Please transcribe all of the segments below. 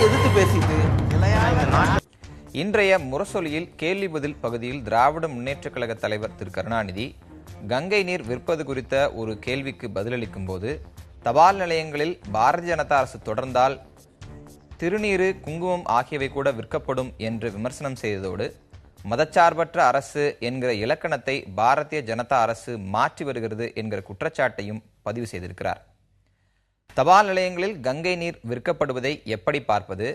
எதிர்த்து பேசிட்டு இன்றைய முரசொலியில் கேள்வி பதில் பகுதியில் திராவிட முன்னேற்ற கழக தலைவர் திரு கருணாநிதி கங்கை நீர் விற்பது குறித்த ஒரு கேள்விக்கு பதிலளிக்கும் போது, தபால் நிலையங்களில் பாரதிய ஜனதா அரசு தொடர்ந்தால் திருநீரு, குங்குமம் ஆகியவை கூட விற்கப்படும் என்று விமர்சனம் செய்ததோடு, மதச்சார்பற்ற அரசு என்கிற இலக்கணத்தை பாரதிய ஜனதா அரசு மாற்றி வருகிறது என்கிற குற்றச்சாட்டையும் பதிவு செய்திருக்கிறார். தபால் நிலையங்களில் கங்கை நீர் விற்கப்படுவதை எப்படி பார்ப்பது,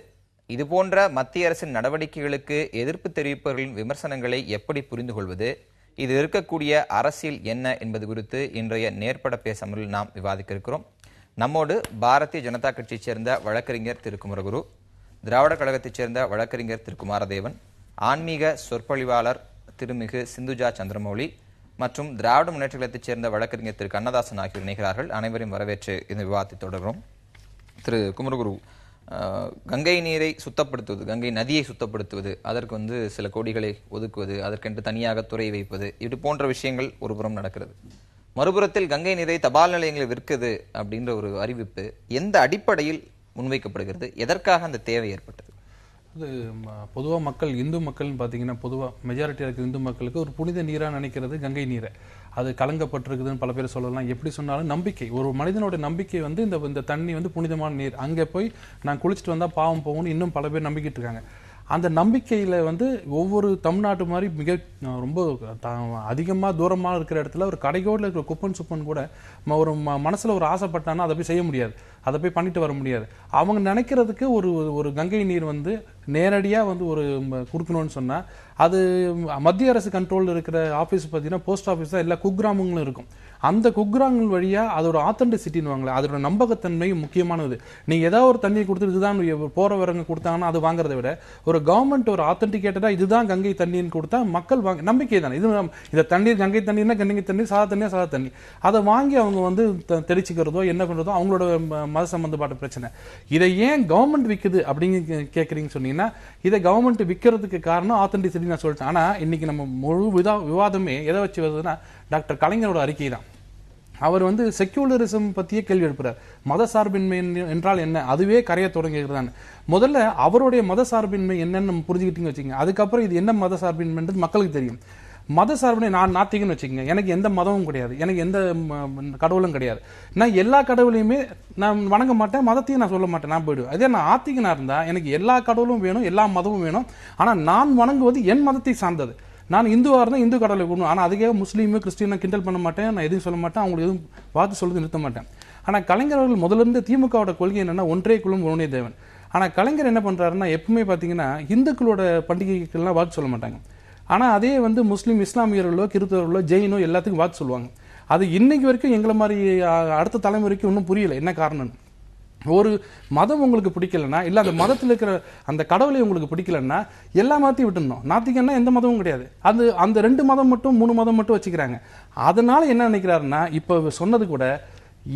இதுபோன்ற மத்திய அரசின் நடவடிக்கைகளுக்கு எதிர்ப்பு தெரிவிப்பவர்களின் விமர்சனங்களை எப்படி புரிந்து கொள்வது, இது இருக்கக்கூடிய அரசியல் என்ன என்பது குறித்து இன்றைய நேர்பட பேசமரில் நாம் விவாதிக்க இருக்கிறோம். நம்மோடு பாரதிய ஜனதா கட்சியைச் சேர்ந்த வழக்கறிஞர் திரு குமரகுரு, திராவிட கழகத்தைச் சேர்ந்த வழக்கறிஞர் திரு குமாரதேவன், ஆன்மீக சொற்பொழிவாளர் திருமிகு சிந்துஜா சந்திரமௌலி மற்றும் திராவிட முன்னேற்ற கழகத்தைச் சேர்ந்த வழக்கறிஞர் திரு கண்ணதாசன் ஆகியோர் இணைகிறார்கள். அனைவரையும் வரவேற்று இந்த விவாதத்தை தொடர்கிறோம். திரு குமரகுரு, கங்கை நீரை சுத்தப்படுத்துவது, கங்கை நதியை சுத்தப்படுத்துவது, அதற்கு சில கோடிகளை ஒதுக்குவது, அதற்கென்று தனியாக துறை வைப்பது, இது போன்ற விஷயங்கள் ஒரு புறம் நடக்கிறது. மறுபுறத்தில் கங்கை நீரை தபால் நிலையங்களில் விற்குது அப்படின்ற ஒரு அறிவிப்பு எந்த அடிப்படையில் முன்வைக்கப்படுகிறது? எதற்காக அந்த தேவை ஏற்பட்டது? அது பொதுவாக மக்கள், இந்து மக்கள்னு பார்த்தீங்கன்னா, பொதுவாக மெஜாரிட்டியாக இருக்கிற இந்து மக்களுக்கு ஒரு புனித நீராக நினைக்கிறது கங்கை நீரை. அது கலங்கப்பட்டிருக்குதுன்னு பல பேர் சொல்லலாம். எப்படி சொன்னாலும் நம்பிக்கை, ஒரு மனிதனோட நம்பிக்கை இந்த தண்ணி புனிதமான நீர், அங்கே போய் நான் குளிச்சுட்டு வந்தால் பாவம் போகும்னு இன்னும் பல பேர் நம்பிக்கிட்டு இருக்காங்க. அந்த நம்பிக்கையில் ஒவ்வொரு தமிழ்நாட்டு மாதிரி மிக ரொம்ப அதிகமாக தூரமாக இருக்கிற இடத்துல ஒரு கடைகோடில் இருக்கிற குப்பன் சுப்பன் கூட ஒரு மனசில் ஒரு ஆசைப்பட்டானா அதை போய் செய்ய முடியாது, அதை போய் பண்ணிட்டு வர முடியாது. அவங்க நினைக்கிறதுக்கு ஒரு கங்கை நீர் நேரடியாக ஒரு கொடுக்கணும்னு சொன்னால், அது மத்திய அரசு கண்ட்ரோலில் இருக்கிற ஆஃபீஸ் பார்த்தீங்கன்னா போஸ்ட் ஆஃபீஸ் தான் எல்லா குக்கிராமங்களும் இருக்கும். அந்த குக்கிராமங்கள் வழியாக அதோட ஆத்தென்டிசிட்டின்னு வாங்கல, அதோட நம்பகத்தன்மை முக்கியமானது. நீங்கள் ஏதாவது ஒரு தண்ணியை கொடுத்துட்டு இதுதான் போகிற வரவங்க கொடுத்தாங்கன்னா அது வாங்குறதை விட ஒரு கவர்மெண்ட் ஒரு ஆத்தென்டிகேட்டடாக இதுதான் கங்கை தண்ணின்னு கொடுத்தா மக்கள் வாங்க நம்பிக்கை தானே. இதை தண்ணீர் கங்கை தண்ணீர்னா கங்கை தண்ணீர், சாதா தண்ணியா சாதா தண்ணி, அதை வாங்கி அவங்க தெளிச்சுக்கிறதோ என்ன பண்ணுறதோ அவங்களோட மத சம்பந்தப்பட்ட பிரச்சனை. இதை ஏன் கவர்மெண்ட் விற்குது அப்படிங்க கேட்குறீங்கன்னு சொன்னீங்கன்னா, இதை கவர்மெண்ட் விற்கிறதுக்கு காரணம் ஆத்தென்டிசிட்டி நான் சொல்லிட்டேன். ஆனால் இன்னைக்கு நம்ம முழு விவாதமே எதை வச்சு வருதுன்னா, டாக்டர் கலைஞரோட அறிக்கை தான். அவர் செக்யூலரிசம் பற்றியே கேள்வி எழுப்புறார். மத சார்பின்மை என்றால் என்ன, அதுவே கரைய தொடங்குகிறதான். முதல்ல அவருடைய மத சார்பின்மை என்னன்னு நம்ம புரிஞ்சுக்கிட்டீங்கன்னு வச்சுக்கோங்க, அதுக்கப்புறம் இது என்ன மத சார்பின்மைன்றது மக்களுக்கு தெரியும். மத சார்பினை நான் நாத்திகன்னு வச்சுக்கோங்க, எனக்கு எந்த மதமும் கிடையாது, எனக்கு எந்த கடவுளும் கிடையாது, நான் எல்லா கடவுளையுமே நான் வணங்க மாட்டேன், மதத்தையும் நான் சொல்ல மாட்டேன், நான் போயிடுவேன். அதே நான் ஆத்திகனா இருந்தா எனக்கு எல்லா கடவுளும் வேணும், எல்லா மதமும் வேணும், ஆனால் நான் வணங்குவது என் மதத்தை சார்ந்தது. நான் இந்துவாக இருந்தால் இந்து கடவுளை கொடுக்கணும், ஆனால் அதுக்கே முஸ்லீமு கிறிஸ்டின் கிண்டல் பண்ண மாட்டேன், நான் எதுவும் சொல்ல மாட்டேன், அவங்களுக்கு எதுவும் பார்த்து சொல்றது நிறுத்த மாட்டேன். ஆனால் கலைஞர் அவர்கள் முதல்ல இருந்து திமுகவோட கொள்கை என்னன்னா, ஒன்றே குலம் ஒருவனே தேவன். ஆனால் கலைஞர் என்ன பண்றாருன்னா, எப்பவுமே பார்த்தீங்கன்னா இந்துக்களோட பண்டிகைகள்லாம் வாக்கு சொல்ல மாட்டாங்க. ஆனால் அதே முஸ்லீம், இஸ்லாமியர்களோ, கிறிஸ்தவர்களோ, ஜெயினோ எல்லாத்துக்கும் வாக்கு சொல்லுவாங்க. அது இன்னைக்கு வரைக்கும் எங்களை மாதிரி அடுத்த தலைமுறைக்கு இன்னும் புரியல என்ன காரணம். ஒரு மதம் உங்களுக்கு பிடிக்கலன்னா, இல்லை அந்த மதத்தில் இருக்கிற அந்த கடவுளை உங்களுக்கு பிடிக்கலன்னா எல்லா மதத்தையும் விட்டுருந்தோம். நாத்திகன்னா எந்த மதமும் கிடையாது, அது அந்த 2 மதம் மட்டும் 3 மதம் மட்டும் வச்சுக்கிறாங்க. அதனால என்ன நினைக்கிறாருன்னா, இப்போ சொன்னது கூட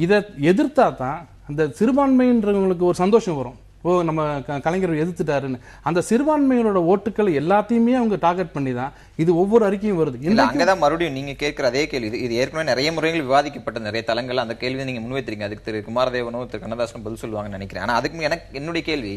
இதை எதிர்த்தா தான் அந்த சிறுபான்மைன்றவங்களுக்கு ஒரு சந்தோஷம் வரும். நம்ம கலைஞர் எதிர்த்துட்டாருன்னு அந்த சிறுபான்மையோட ஓட்டுக்கள் எல்லாத்தையுமே அவங்க டார்கெட் பண்ணி தான் இது ஒவ்வொரு அறிக்கையும் வருது. அங்கதான் மறுபடியும் நீங்க கேட்கிற அதே கேள்வி, இது ஏற்கனவே நிறைய முறைகள் விவாதிக்கப்பட்ட நிறைய தளங்கள், அந்த கேள்வியை நீங்க முன்வைத்திருக்கீங்க. அதுக்கு திரு குமாரதேவனோ திரு கண்ணதாசனும் பதில் சொல்லுவாங்கன்னு நினைக்கிறேன். ஆனா அதுக்கு என்னுடைய கேள்வி,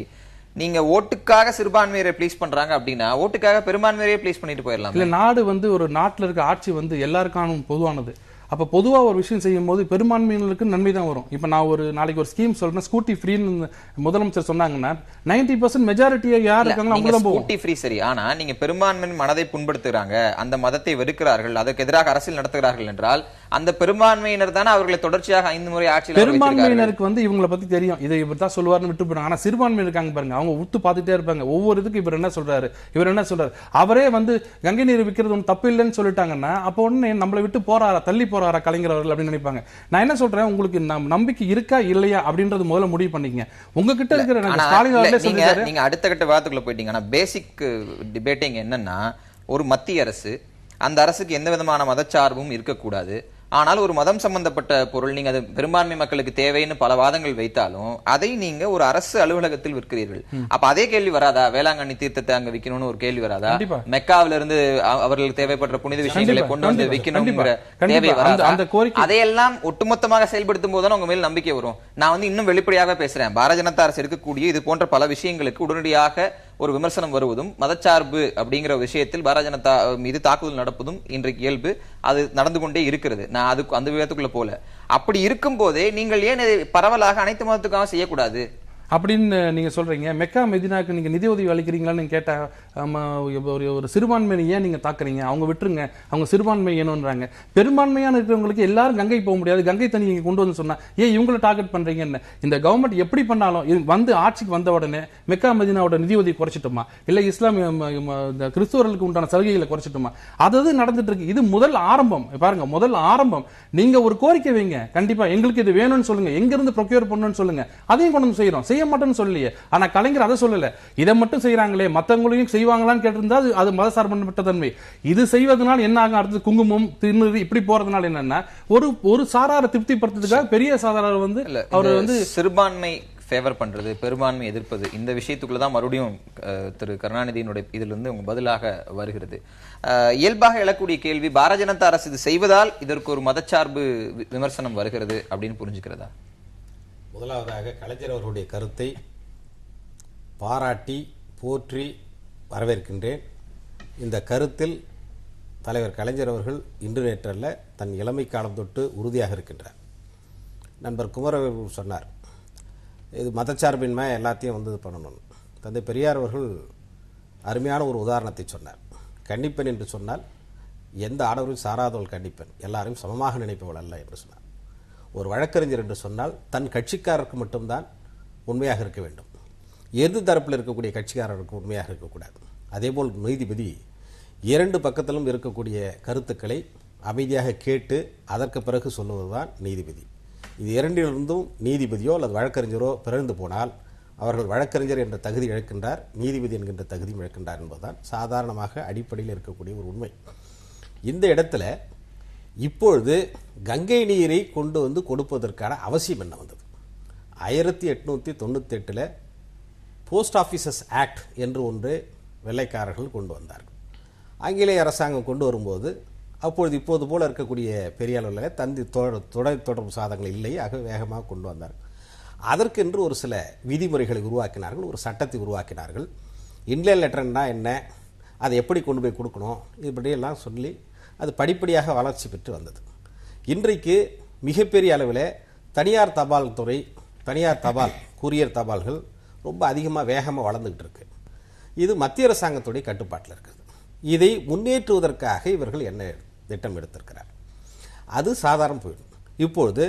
நீங்க ஓட்டுக்காக சிறுபான்மையை ப்ளீஸ் பண்றாங்க அப்படின்னா ஓட்டுக்காக பெரும்பான்மையை ப்ளீஸ் பண்ணிட்டு போயிடலாம். இல்ல, நாடு ஒரு நாட்டுல இருக்க ஆட்சி எல்லாருக்கான பொதுவானது. அப்ப பொதுவா ஒரு விஷயம் செய்யும் போது பெரும்பான்மையினருக்கு நன்மை தான் வரும். இப்ப நான் நாளைக்கு ஒரு ஸ்கீம் சொல்றேன், ஸ்கூட்டி ஃப்ரீன்னு முதலமைச்சர் சொன்னாங்கன்னா 90% மெஜாரிட்டியா யார் இருக்காங்களோ அவங்க தான் போகும். ஸ்கூட்டி ஃப்ரீ சரி, ஆனா நீங்க பெரும்பான்மையின் மனதை புண்படுத்துறாங்க, அந்த மதத்தை வெறுக்கிறார்கள், அதற்கு எதிராக அரசியல் நடத்துகிறார்கள் என்றால் அந்த பெரும்பான்மையினர் தானே அவர்களை தொடர்ச்சியாக 5 முறை ஆட்சியில் பெரும்பான்மையினருக்கு இவங்களை பத்தி தெரியும், இதை இவர் தான் சொல்லுவார்னு விட்டு போறாங்க. ஆனா சிறுபான்மை இருக்காங்க பாருங்க, அவங்க உத்து பார்த்துட்டே இருப்பாங்க. ஒவ்வொரு இதுக்கு இவர் என்ன சொல்றாரு, இவர் என்ன சொல்றாரு, அவரே கங்கை நீர் விற்கிறது ஒன்று தப்பு இல்லைன்னு சொல்லிட்டாங்கன்னா அப்போ உடனே நம்மளை விட்டு போறாரா, தள்ளி போறாரா கலைஞர் அவர்கள் அப்படின்னு நினைப்பாங்க. நான் என்ன சொல்றேன், உங்களுக்கு நம்பிக்கை இருக்கா இல்லையா அப்படின்றது முதல்ல முடிவு பண்ணிக்கங்க. உங்ககிட்ட இருக்கிற ஸ்டாலின் அவர்களே சொல்றாரு. நீங்க அடுத்த கட்ட வார்த்தைக்குள்ள போயிட்டீங்க. ஆனா பேசிக் டிபேட்டிங் என்னன்னா, ஒரு மத்திய அரசு, அந்த அரசுக்கு எந்த விதமான மதச்சார்பும் இருக்கக்கூடாது, ஆனால் ஒரு மதம் சம்பந்தப்பட்ட பொருள் நீங்க அது பெரும்பான்மை மக்களுக்கு தேவைன்னு பல வாதங்கள் வைத்தாலும் அதை நீங்க ஒரு அரசு அலுவலகத்தில் விற்கிறீர்கள். அப்ப அதே கேள்வி வராதா? வேளாங்கண்ணி தீர்த்தத்தை அங்க விற்கணும்னு ஒரு கேள்வி வராதா? மெக்காவில இருந்து அவர்களுக்கு தேவைப்படுற புனித விஷயங்களை கொண்டு வந்து விற்கணும்ங்கிற தேவை வராதா? அதையெல்லாம் ஒட்டுமொத்தமாக செயல்படுத்தும் போதுதான் உங்க மேல் நம்பிக்கை வரும். நான் வந்து இன்னும் வெளிப்படையாக பேசுறேன். பாரதிய ஜனதா அரசு இருக்கக்கூடிய இது போன்ற பல விஷயங்களுக்கு உடனடியாக ஒரு விமர்சனம் வருவதும் மதச்சார்பு அப்படிங்கிற விஷயத்தில் பாரதிய ஜனதா மீது தாக்குதல் நடப்பதும் இன்றைக்கு இயல்பு. அது நடந்து கொண்டே இருக்கிறது. நான் அதுக்கு அந்த விதத்துக்குள்ள போல. அப்படி இருக்கும் போதே நீங்கள் ஏன் பரவலாக அனைத்து மதத்துக்காக செய்யக்கூடாது அப்படின்னு நீங்க சொல்றீங்க? மெக்கா மெதினாக்கு நீங்க நிதி உதவி அளிக்கிறீங்களான்னு கேட்டா ஒரு சிறுபான்மையை ஏன் நீங்க தாக்குறீங்க? அவங்க விட்டுருங்க, அவங்க சிறுபான்மை ஏனுன்றாங்க. பெரும்பான்மையான இருக்கிறவங்களுக்கு எல்லாரும் கங்கை போக முடியாது, கங்கை தண்ணி நீங்க கொண்டு வந்து சொன்னா ஏன் இவங்களை டார்கெட் பண்றீங்கன்னு. இந்த கவர்மெண்ட் எப்படி பண்ணாலும் வந்து ஆட்சிக்கு வந்த உடனே மெக்கா மெதினாவோட நிதி உதவி குறைச்சிட்டோமா, இல்ல இஸ்லாமிய கிறிஸ்தவர்களுக்கு உண்டான சலுகைகளை குறைச்சிட்டோமா? அது நடந்துட்டு இருக்கு. இது முதல் ஆரம்பம். பாருங்க, முதல் ஆரம்பம். நீங்க ஒரு கோரிக்கை வைங்க, கண்டிப்பா எங்களுக்கு இது வேணும்னு சொல்லுங்க, எங்க இருந்து ப்ரொக்யூர் பண்ணணும்னு சொல்லுங்க, அதையும் கொண்டு வந்து செய்யறோம். செய்ய மாட்டேன்னு சொல்லலையே. ஆனா கலைஞர் அதை சொல்லல. இதை மட்டும் செய்யறாங்களே, மத்தவங்களையும் செய்வாங்களான்னு கேட்டிருந்தா அது மதசார்பற்ற தன்மை. இது செய்வதனால் என்ன ஆகும்? அடுத்து குங்குமம் திருநீர் இப்படி போறதுனால என்னன்னா ஒரு சாராரை திருப்திப்படுத்துறதுக்காக பெரிய சாரார் வந்து அவர் வந்து சிறுபான்மை ஃபேவர் பண்றது, பெரும்பான்மை எதிர்ப்பது, இந்த விஷயத்துக்குள்ளதான் மறுபடியும் திரு கருணாநிதியினுடைய இதுல இருந்து உங்க பதிலாக வருகிறது. இயல்பாக எழக்கூடிய கேள்வி, பாரதிய ஜனதா அரசு இது செய்வதால் இதற்கு ஒரு மதச்சார்பு விமர்சனம் வருகிறது அப்படின்னு புரிஞ்சுக்கிறதா? முதலாவதாக கலைஞர் அவர்களுடைய கருத்தை பாராட்டி போற்றி வரவேற்கின்றேன். இந்த கருத்தில் தலைவர் கலைஞர் அவர்கள் இன்று நேற்றல்ல, தன் இளமை காலம் தொட்டு உறுதியாக இருக்கின்றார். நண்பர் குமரவேல் சொன்னார், இது மதச்சார்பின்மை எல்லாத்தையும் வந்து இது பண்ணணும். தந்தை பெரியார் அவர்கள் அருமையான ஒரு உதாரணத்தை சொன்னார். கன்னிப்பெண் என்று சொன்னால் எந்த ஆடவரும் சாராதவள் கன்னிப்பெண், எல்லாரையும் சமமாக நினைப்பவள் அல்ல என்று சொன்னார். ஒரு வழக்கறிஞர் என்று சொன்னால் தன் கட்சிக்காரருக்கு மட்டும்தான் உண்மையாக இருக்க வேண்டும், எதிர் தரப்பில் இருக்கக்கூடிய கட்சிக்காரருக்கு உண்மையாக இருக்கக்கூடாது. அதேபோல் நீதிபதி இரண்டு பக்கத்திலும் இருக்கக்கூடிய கருத்துக்களை அமைதியாக கேட்டு அதற்கு பிறகு சொல்லுவதுதான் நீதிபதி. இது இரண்டிலிருந்தும் நீதிபதியோ அல்லது வழக்கறிஞரோ பிறந்து போனால் அவர்கள் வழக்கறிஞர் என்ற தகுதி இழக்கின்றார், நீதிபதி என்கின்ற தகுதியும் இழக்கின்றார் என்பதுதான் சாதாரணமாக அடிப்படையில் இருக்கக்கூடிய ஒரு உண்மை. இந்த இடத்துல இப்பொழுது கங்கை நீரை கொண்டு வந்து கொடுப்பதற்கான அவசியம் என்ன வந்தது? 1898 போஸ்ட் ஆஃபீஸஸ் ஆக்ட் என்று ஒன்று வெள்ளைக்காரர்கள் கொண்டு வந்தார்கள். ஆங்கிலேய அரசாங்கம் கொண்டு வரும்போது அப்பொழுது இப்போது போல இருக்கக்கூடிய பெரிய அளவில் தந்தி தொடர்பு சாதனங்கள் இல்லை, ஆக வேகமாக கொண்டு வந்தார்கள். அதற்கென்று ஒரு சில விதிமுறைகளை உருவாக்கினார்கள், ஒரு சட்டத்தை உருவாக்கினார்கள். இன்லைன் லெட்டர்னா என்ன, அதை எப்படி கொண்டு போய் கொடுக்கணும், இப்படியெல்லாம் சொல்லி அது படிப்படியாக வளர்ச்சி பெற்று வந்தது. இன்றைக்கு மிகப்பெரிய அளவில் தனியார் தபால் துறை, தனியார் தபால் கூரியர் தபால்கள் ரொம்ப அதிகமாக வேகமாக வளர்ந்துகிட்டு இருக்கு. இது மத்திய அரசாங்கத்துடைய கட்டுப்பாட்டில் இருக்குது. இதை முன்னேற்றுவதற்காக இவர்கள் என்ன திட்டம் எடுத்திருக்கிறார், அது சாதாரண போயிடும். இப்பொழுது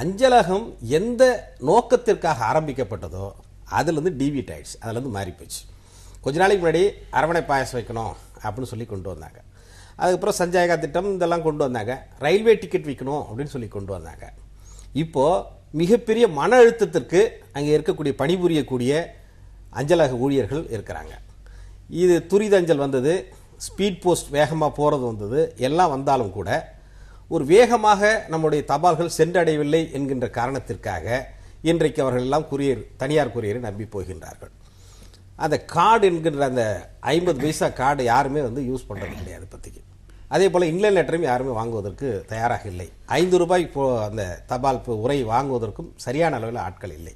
அஞ்சலகம் எந்த நோக்கத்திற்காக ஆரம்பிக்கப்பட்டதோ அதுலேருந்து டிவிட் ஆயிடுச்சு, அதுலேருந்து மாறி போச்சு. கொஞ்ச நாளைக்கு முன்னாடி அரவணை பாயசம் வைக்கணும் அப்படின்னு சொல்லி கொண்டு வந்தாங்க. அதுக்கப்புறம் சஞ்சயகா திட்டம் இதெல்லாம் கொண்டு வந்தாங்க. ரயில்வே டிக்கெட் விற்கணும் அப்படின்னு சொல்லி கொண்டு வந்தாங்க. இப்போது மிகப்பெரிய மன அழுத்தத்திற்கு அங்கே இருக்கக்கூடிய பணிபுரியக்கூடிய அஞ்சலக ஊழியர்கள் இருக்கிறாங்க. இது துரித அஞ்சல் வந்தது, ஸ்பீட் போஸ்ட் வேகமாக போகிறது வந்தது, எல்லாம் வந்தாலும் கூட ஒரு வேகமாக நம்முடைய தபால்கள் சென்றடையவில்லை என்கின்ற காரணத்திற்காக இன்றைக்கு அவர்கள் எல்லாம் தனியார் கூரியரை நம்பி போகின்றார்கள். அந்த கார்டு என்கின்ற அந்த 50 பைசா கார்டு யாருமே வந்து யூஸ் பண்ணுறது கிடையாது பற்றிக்கு. அதே போல் இங்கிலாந்து லெட்டரையும் யாருமே வாங்குவதற்கு தயாராக இல்லை. 5 ரூபாய் அந்த தபால் உரை வாங்குவதற்கும் சரியான அளவில் ஆட்கள் இல்லை.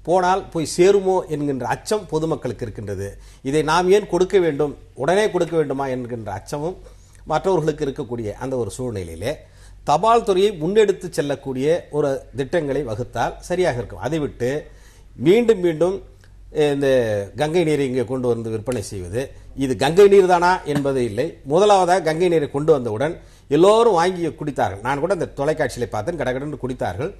போனால் போய் சேருமோ என்கின்ற அச்சம் பொதுமக்களுக்கு இருக்கின்றது. இதை நாம் ஏன் கொடுக்க வேண்டும், உடனே கொடுக்க வேண்டுமா என்கின்ற அச்சமும் மற்றவர்களுக்கு இருக்கக்கூடிய அந்த ஒரு சூழ்நிலையிலே தபால் துறையை முன்னெடுத்து செல்லக்கூடிய ஒரு திட்டங்களை வகுத்தால் சரியாக இருக்கும். அதை விட்டு மீண்டும் மீண்டும் இந்த கங்கை நீரை இங்கே கொண்டு வந்து விற்பனை செய்வது, இது கங்கை நீர் தானா என்பது இல்லை. முதலாவதாக கங்கை நீரை கொண்டு வந்தவுடன் எல்லோரும் வாங்கி குடித்தார்கள். நான் கூட இந்த தொலைக்காட்சியில் பார்த்தேன், கடகடன்னு குடித்தார்கள்.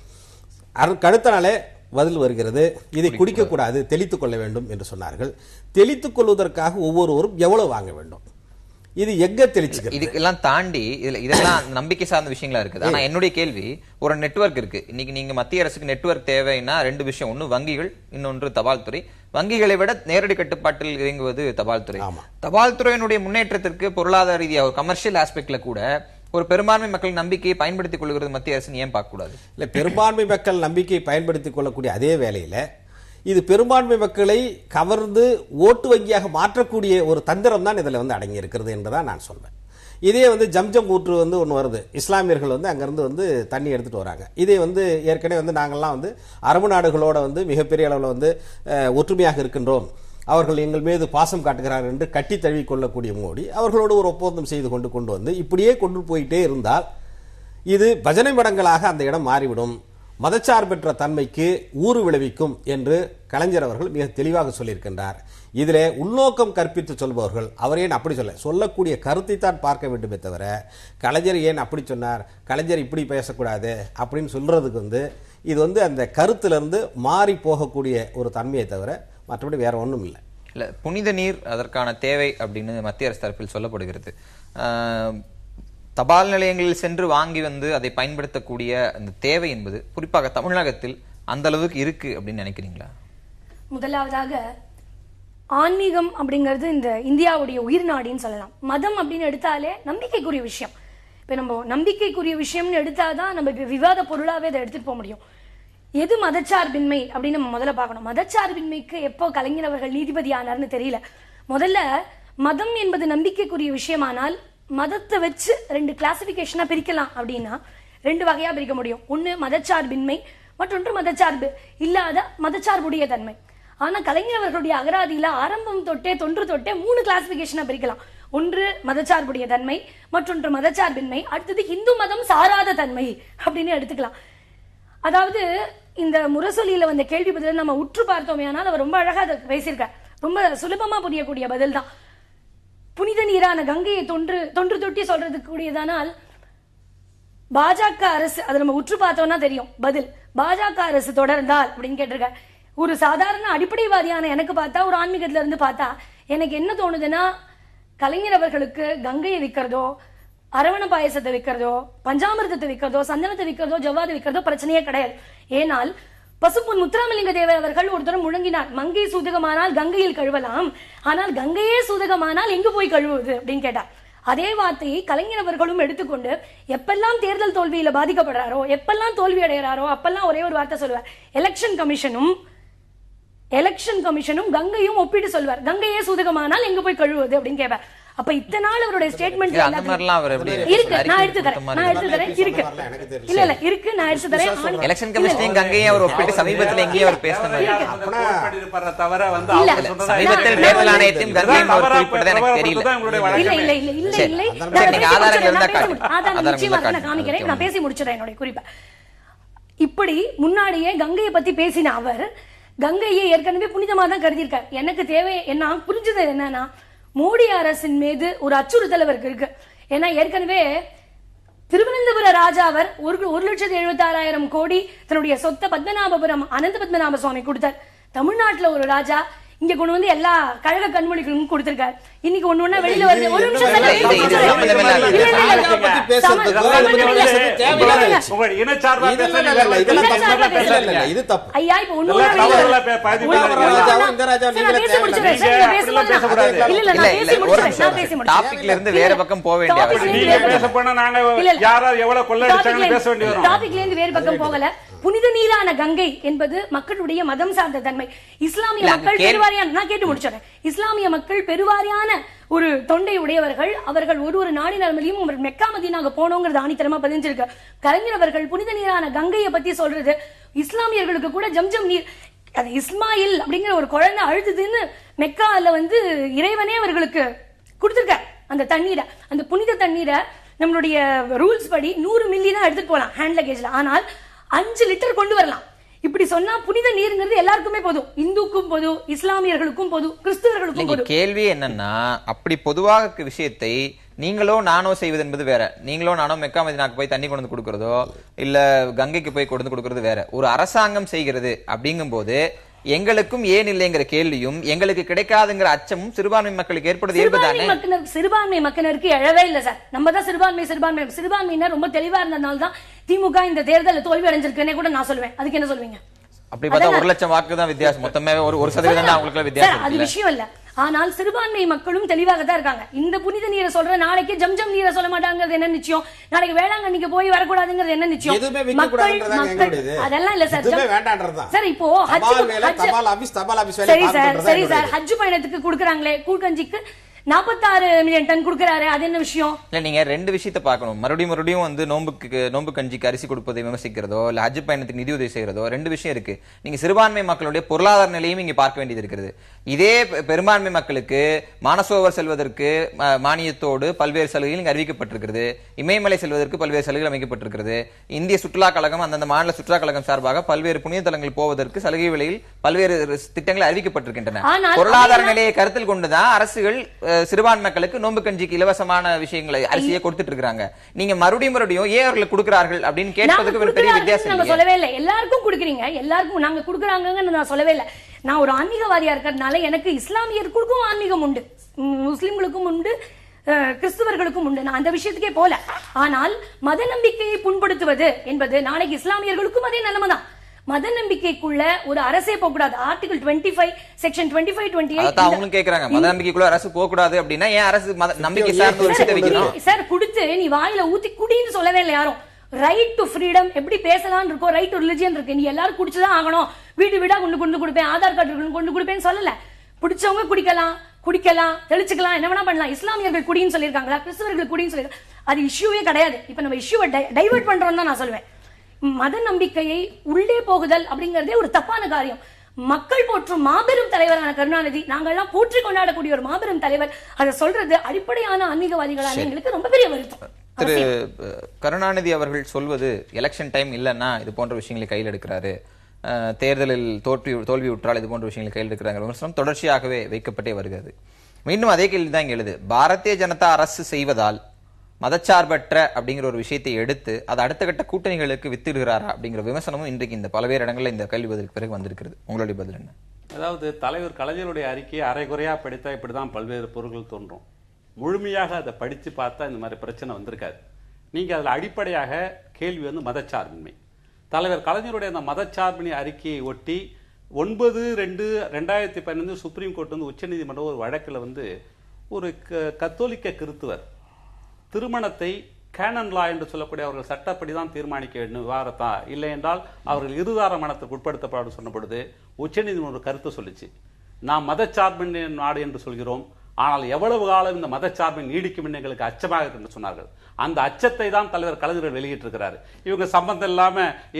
அடுத்த நாளே பதில் வருகிறது, இதை குடிக்கக்கூடாது, தெளித்துக் கொள்ள வேண்டும் என்று சொன்னார்கள். தெளித்துக் கொள்வதற்காக ஒவ்வொருவரும் எவ்வளவு வாங்க வேண்டும், இது எங்க தெளிச்சுக்கிறது? இதுக்கெல்லாம் தாண்டி இதெல்லாம் நம்பிக்கை சார்ந்த விஷயங்களா இருக்குது. ஆனா என்னுடைய கேள்வி, ஒரு நெட்வொர்க் இருக்கு. இன்னைக்கு நீங்க மத்திய அரசுக்கு நெட்வொர்க் தேவைன்னா 2 விஷயம், ஒன்னு வங்கிகள், இன்னொன்று தபால் துறை. வங்கிகளை விட நேரடி கட்டுப்பாட்டில் இயங்குவது தபால் துறை. தபால் துறையினுடைய முன்னேற்றத்திற்கு பொருளாதார ரீதியாக ஒரு கமர்ஷியல் ஆஸ்பெக்ட்ல கூட ஒரு பெரும்பான்மை மக்கள் நம்பிக்கையை பயன்படுத்திக் கொள்கிறது மத்திய அரசு ஏன் பார்க்க கூடாது? இல்ல, பெரும்பான்மை மக்கள் நம்பிக்கையை பயன்படுத்திக் கொள்ளக்கூடிய அதே வேளையில இது பெரும்பான்மை மக்களை கவர்ந்து ஓட்டு வங்கியாக மாற்றக்கூடிய ஒரு தந்திரம் தான் இதுல அடங்கி இருக்கிறது என்றுதான் நான் சொல்வேன். இதே ஜம்ஜம் ஊற்று ஒன்று வருது. இஸ்லாமியர்கள் அங்கிருந்து தண்ணி எடுத்துட்டு வராங்க. இதே ஏற்கனவே நாங்கள்லாம் அரபு நாடுகளோட மிகப்பெரிய அளவில் ஒற்றுமையாக இருக்கின்றோம், அவர்கள் எங்கள் மீது பாசம் காட்டுகிறார்கள் என்று கட்டி தழுவி கொள்ளக்கூடிய மோடி அவர்களோடு ஒரு ஒப்பந்தம் செய்து கொண்டு இப்படியே கொண்டு போயிட்டே இருந்தால் இது பஜனை மடங்களாக அந்த இடம் மாறிவிடும், மதச்சார்பற்ற தன்மைக்கு ஊறு விளைவிக்கும் என்று கலைஞர் அவர்கள் மிக தெளிவாக சொல்லியிருக்கின்றார். இதிலே உள்நோக்கம் கற்பித்து சொல்பவர்கள் அவர் ஏன் அப்படி சொல்லக்கூடிய கருத்தை தான் பார்க்க வேண்டுமே தவிர கலைஞர் ஏன் அப்படி சொன்னார், கலைஞர் இப்படி பேசக்கூடாது அப்படின்னு சொல்றதுக்கு இது அந்த கருத்திலிருந்து மாறி போகக்கூடிய ஒரு தன்மையை தவிர மற்றபடி வேற ஒன்றும் இல்லை. இல்ல, புனித நீர் அதற்கான தேவை அப்படின்னு மத்திய அரசு தரப்பில் சொல்லப்படுகிறது. தபால் நிலையங்களில் சென்று வாங்கி அதை பயன்படுத்தக்கூடிய அந்த தேவை என்பது குறிப்பாக தமிழகத்தில் அந்த அளவுக்கு இருக்கு அப்படின்னு நினைக்கிறீங்களா? முதலாவதாக ஆன்மீகம் அப்படிங்கிறது இந்த இந்தியாவுடைய உயிர் நாடின்னு சொல்லலாம். மதம் அப்படின்னு எடுத்தாலே நம்பிக்கைக்குரிய விஷயம். இப்ப நம்ம நம்பிக்கைக்குரிய விஷயம்னு எடுத்தாதான் நம்ம விவாத பொருளாவே அதை எடுத்துட்டு போக முடியும். எது மதச்சார்பின்மை அப்படின்னு நம்ம முதல்ல பார்க்கணும். மதச்சார்பின்மைக்கு எப்போ கலைஞர் அவர்கள் நீதிபதி ஆனார்னு தெரியல. முதல்ல மதம் என்பது நம்பிக்கைக்குரிய விஷயமானால் மதத்தை வச்சு 2 கிளாசிபிகேஷனா பிரிக்கலாம். அப்படின்னா 2 வகையா பிரிக்க முடியும். ஒன்னு மதச்சார்பின்மை, மற்றொன்று மதச்சார்பு இல்லாத மதச்சார்புடைய தன்மை. ஆனா கலைஞர் அவர்களுடைய அகராதியில ஆரம்பம் தொட்டே தொன்று தொட்டே 3 கிளாசிபிகேஷனா பிரிக்கலாம். ஒன்று மதச்சார்புடைய தன்மை, மற்றொன்று மதச்சார்பின்மை, அடுத்தது இந்து மதம் சாராத தன்மை அப்படின்னு எடுத்துக்கலாம். அதாவது இந்த முரசொலியில வந்த கேள்வி பதில் நம்ம உற்று பார்த்தோமே, ஆனால் அவர் ரொம்ப அழகா அதை பேசியிருக்கார். ரொம்ப சுலபமா புரியக்கூடிய பதில் தான். புனித நீரான கங்கையை தொன்று தொட்டி சொல்றதுக்கு கூடியதானால் பாஜக அரசு, அதை நம்ம உற்று பார்த்தோம்னா தெரியும் பதில். பாஜக அரசு தொடர்ந்தால் அப்படின்னு கேட்டிருக்க. ஒரு சாதாரண அடிப்படைவாதியான எனக்கு பார்த்தா, ஒரு ஆன்மீகத்துல இருந்து பார்த்தா எனக்கு என்ன தோணுதுன்னா, கலைஞர் அவர்களுக்கு கங்கையை விற்கிறதோ, அரவண பாயசத்தை விற்கிறதோ, பஞ்சாமிர்தத்தை விற்கிறதோ, சந்தனத்தை விற்கிறதோ, ஜவ்வாது விற்கிறதோ பிரச்சனையே கிடையாது. ஏனால் பசும்பொன் முத்துராமலிங்க தேவர் அவர்கள் ஒரு தரம் முழங்கினார், மங்கை சூதகமானால் கங்கையில் கழுவலாம், ஆனால் கங்கையே சூதகமானால் எங்கு போய் கழுவுவது அப்படின்னு கேட்டார். அதே வார்த்தையை கலைஞர் அவர்களும் எடுத்துக்கொண்டு எப்பெல்லாம் தேர்தல் தோல்வியில பாதிக்கப்படுறாரோ, எப்பெல்லாம் தோல்வி அடைகிறாரோ அப்பெல்லாம் ஒரே ஒரு வார்த்தை சொல்லுவார், எலெக்ஷன் கமிஷனும் கங்கையும் ஒப்பிட்டு சொல்வார், கங்கையே சூதகமானால் எங்க போய் கழுவுவது அப்படின்னு கேட்பார். அப்ப இத்தனை நாள் அவருடைய ஸ்டேட்மெண்ட் இருக்கு. நான் எடுத்து தரேன் இருக்கு. இல்ல இருக்கு, நான் எடுத்து தரேன். எலெக்ஷன் கமிஷனையும் கங்கையை அவர் ஒப்பிட்டு சமீபத்தில் எங்கேயே அவர் பேசினார். சமீபத்தில் தேர்தல் ஆணையத்தையும் கங்கையும் அவர் குறிப்பிட்டது எனக்கு தெரியல. இல்ல ஆதாரங்கள் இருந்தா காமிக்கிறேன். நான் பேசி முடிச்சிடறேன் என்னுடைய குறிப்பை. இப்படி முன்னாடியே கங்கையை பத்தி பேசின அவர் கங்கையை ஏற்கனவே புனிதமா தான் கருதியிருக்கார். எனக்கு தேவை என்ன புரிஞ்சது என்னன்னா, மோடி அரசின் மீது ஒரு அச்சுறுத்தல் அவருக்கு இருக்கு. ஏன்னா ஏற்கனவே திருவனந்தபுர ராஜா அவர் 1,76,000 கோடி தன்னுடைய சொத்தை பத்மநாபபுரம் அனந்த பத்மநாப சுவாமி கொடுத்தார். தமிழ்நாட்டுல ஒரு ராஜா இங்க கொண்டு வந்து எல்லா கழக கண்மொழிகளும் கொடுத்திருக்காரு. இன்னைக்கு ஒண்ணு வெளியில வருது. ஒரு நிமிஷம் ஐயா, இப்ப இருந்து வேற பக்கம் போக வேண்டிய வேறு பக்கம் போகல. புனித நீரான கங்கை என்பது மக்களுடைய மதம் சார்ந்த தன்மை. இஸ்லாமிய மக்கள் பெருவாரியான, நான் கேட்டு முடிச்சிடறேன், இஸ்லாமிய மக்கள் பெருவாரியான ஒரு தொண்டை உடையவர்கள். அவர்கள் ஒரு நாடினர்மலையும் மெக்கா மதீனாக போனோங்கிறது ஆணித்தரமா பதிஞ்சிருக்கு. கலைஞர் அவர்கள் புனித நீரான கங்கையை பத்தி சொல்றது, இஸ்லாமியர்களுக்கு கூட ஜம்ஜம் நீர், அது இஸ்மாயில் அப்படிங்கிற ஒரு குழந்தை அழுதுன்னு மெக்கால இறைவனே அவர்களுக்கு கொடுத்திருக்க அந்த தண்ணீரை, அந்த புனித தண்ணீரை நம்மளுடைய ரூல்ஸ் படி 100 மில்லி தான் எடுத்துட்டு போலாம் ஹேண்ட் லக்கேஜ்ல. ஆனால் 5 லிட்டர் கொண்டு வரலாம். இப்படி சொன்னா புனித நீருங்கிறது எல்லாருக்குமே பொது, இந்துக்கும் பொது, இஸ்லாமியர்களுக்கும் பொது, கிறிஸ்தவர்களுக்கும் பொது. கேள்வி என்னன்னா, அப்படி பொதுவாக விஷயத்தை நீங்களோ நானோ செய்வது என்பது வேற. நீங்களோ நானோ மெக்கா மதீனாக்கு போய் தண்ணி கொண்டு கொடுக்கறதோ இல்ல கங்கைக்கு போய் கொண்டு கொடுக்கறது வேற. ஒரு அரசாங்கம் செய்கிறது அப்படிங்கும் போது எங்களுக்கும் ஏன் இல்லைங்கிற கேள்வியும் எங்களுக்கு கிடைக்காதுங்கிற அச்சமும் சிறுபான்மை மக்களுக்கு ஏற்படுது. சிறுபான்மை மக்களுக்கு எழவே இல்லை சார். நம்ம தான் சிறுபான்மையினர் ரொம்ப தெளிவா இருந்ததுனால தான் திமுக இந்த தேர்தலில் தோல்வி அடைஞ்சிருக்குன்னே கூட நான் சொல்லுவேன். அதுக்கு என்ன சொல்லுவீங்க? அப்படி பார்த்தா 1 லட்சம் வாக்கு தான் வித்தியாசம். மொத்தமே ஒரு சதவீதம் தான் அவங்களுக்கு வித்தியாசம். அது விஷயம் இல்ல. ஆனால் சிறுபான்மை மக்களும் தெளிவாக தான் இருக்காங்க. இந்த புனித நீரை சொல்ற நாளைக்கு ஜம்ஜம் நீரை சொல்ல மாட்டாங்கிறது என்ன நிச்சயம்? நாளைக்கு வேளாங்கண்ணிக்கு போய் வரக்கூடாதுங்கிறது என்ன நிச்சயம்? அதெல்லாம் இல்ல சார். சார் இப்போ சரி சார், ஹஜ் பயணத்துக்கு கொடுக்கறாங்களே கூழ்கஞ்சிக்கு 46 மில்லியன் டன் கொடுக்கறாரு, அது என்ன விஷயம்? இல்ல நீங்க ரெண்டு விஷயத்தை பார்க்கணும். மறுபடியும் வந்து நோன்பு கஞ்சிக்கு அரிசி கொடுப்பதை விமர்சிக்கிறதோ இல்ல ஹஜ் பயணத்துக்கு நிதி உதவி செய்யறதோ ரெண்டு விஷயம் இருக்கு. நீங்க சிறுபான்மை மக்களுடைய பொருளாதார நிலையும் இங்க பார்க்க வேண்டியது இருக்கிறது. இதே பெரும்பான்மை மக்களுக்கு மானசோவர் செல்வதற்கு மானியத்தோடு பல்வேறு சலுகைகள் இங்க அறிவிக்கப்பட்டிருக்கிறது. இமயமலை செல்வதற்கு பல்வேறு சலுகைகள் அமைக்கப்பட்டிருக்கிறது. இந்திய சுற்றுலா கழகம் அந்தந்த மாநில சுற்றுலா கழகம் சார்பாக பல்வேறு புனித தலங்கள் போவதற்கு சலுகை விலையில் பல்வேறு திட்டங்கள் அறிவிக்கப்பட்டிருக்கின்றன. பொருளாதார நிலையை கருத்தில் கொண்டுதான் அரசுகள் சிறுபான்மை மக்களுக்கு நோன்பு கஞ்சிக்கு இலவசமான விஷயங்களை அரிசியை கொடுத்துட்டு இருக்காங்க. நீங்க மறுபடியும் ஏன் அவர்களுக்கு கொடுக்கிறார்கள் அப்படின்னு கேட்பதுக்கு ஒரு பெரிய வித்தியாசம். நாங்க சொல்லவே இல்லை எல்லாருக்கும் கொடுக்குறீங்க, எல்லாருக்கும் நாங்க கொடுக்குறாங்கன்னு நான் சொல்லவே இல்லை. நான் ஒரு ஆன்மீகவாதியா இருக்கிறதுனால எனக்கு இஸ்லாமியர்களுக்கும் ஆன்மீகம் உண்டு, முஸ்லிம்களுக்கும் உண்டு, கிறிஸ்துவர்களுக்கும் உண்டு. நான் அந்த விஷயத்துக்கே போல. ஆனால் மத நம்பிக்கையை புண்படுத்துவது என்பது நாளைக்கு இஸ்லாமியர்களுக்கும் அதே நிலைமைதான். மத நம்பிக்கைக்குள்ள ஒரு அரசே போக கூடாது. ஆர்டிகல் 25 செக்ஷன் 25 28 அவங்களும் கேக்குறாங்க மத நம்பிக்கைக்குள்ள அரசு போக கூடாது அப்படின்னா ஏன் அரசு நம்பிக்கை சார்ந்த ஒரு விஷயத்தை வைக்கணும்? சார் கொடுத்து நீ வாயில ஊத்தி குடின்னு சொல்லவே இல்லை யாரும். ரைட் டு ஃப்ரீடம் எப்படி பேசலாம் இருக்கோ, ரைட் டு ரிலிஜியன் இருக்கு. நீ எல்லாரும் குடிச்சுதான் ஆகணும், வீடு வீடா கொண்டு கொடுப்பேன், ஆதார் கார்டு கொண்டு கொடுப்பேன்னு சொல்லல. பிடிச்சவங்க குடிக்கலாம், தெளிச்சுக்கலாம், என்ன வேணா பண்ணலாம். இஸ்லாமியர்கள் குடின்னு சொல்லியிருக்காங்களா, கிறிஸ்தவர்கள் குடின்னு சொல்லியிருக்காங்க, அது இஷ்யூவே கிடையாது. இப்ப நம்ம இஷ்யூவை டைவர்ட் பண்றோம் தான் நான் சொல்லுவேன். மத நம்பிக்கையை உள்ளே போகுதல் அப்படிங்கறதே ஒரு தப்பான காரியம். மக்கள் போற்றும் மாபெரும் தலைவரான கருணாநிதி, நாங்கள்லாம் போற்றி கொண்டாடக்கூடிய ஒரு மாபெரும் தலைவர், அதை சொல்றது அடிப்படையான ஆன்மீகவாதிகளான எங்களுக்கு ரொம்ப பெரிய வருத்தம். திரு கருணாநிதி அவர்கள் சொல்வது எலெக்ஷன் டைம் இல்லைன்னா இது போன்ற விஷயங்களை கையில் எடுக்கிறாரு, தேர்தலில் தோல்வி உற்றால் இது போன்ற விஷயங்களை கையில் எடுக்கிறாங்க விமர்சனம் தொடர்ச்சியாகவே வைக்கப்பட்டே வருகிறது. மீண்டும் அதே கேள்வி தான் எழுது. பாரதிய ஜனதா அரசு செய்வதால் மதச்சார்பற்ற அப்படிங்கிற ஒரு விஷயத்தை எடுத்து அதை அடுத்த கட்ட கூட்டணிகளுக்கு வித்திடுகிறாரா அப்படிங்கிற விமர்சனமும் இன்றைக்கு இந்த பல்வேறு இடங்களில் இந்த கேள்வி பதிலுக்கு பிறகு வந்திருக்கிறது. உங்களுடைய பதில் என்ன? அதாவது தலைவர் கலைஞருடைய அறிக்கையை அரைகுறையா படித்தா இப்படிதான் பல்வேறு பொருட்கள் தோன்றும். முழுமையாக அதை படித்து பார்த்தா இந்த மாதிரி பிரச்சனை வந்திருக்காது. நீங்க அதில் அடிப்படையாக கேள்வி வந்து மதச்சார்பின்மை. தலைவர் கலைஞருடைய அந்த மதச்சார்பின்மை அறிக்கையை ஒட்டி 9/2/2015 சுப்ரீம் கோர்ட் வந்து உச்சநீதிமன்றம் ஒரு வழக்கில் வந்து ஒரு கத்தோலிக்க கிறிஸ்துவர் திருமணத்தை கேனன் லா என்று சொல்லக்கூடிய அவர்கள் சட்டப்படி தான் தீர்மானிக்க வேண்டும் விவாகரத்தா இல்லை என்றால் அவர்கள் இருதார மனத்துக்கு உட்படுத்தப்படும் சொன்ன பொழுது உச்சநீதிமன்றம் ஒரு கருத்து சொல்லிச்சு. நாம் மதச்சார்பின்மை நாடு என்று சொல்கிறோம், ஆனால் எவ்வளவு காலம் இந்த மதச்சார்பை நீடிக்கும் என்று எங்களுக்கு அச்சமாக இருக்கு என்று சொன்னார்கள். அந்த அச்சத்தை தான் தலைவர் கலைஞர் வெளியிட்டிருக்கிறார். இவங்க சம்பந்தம் இல்லாம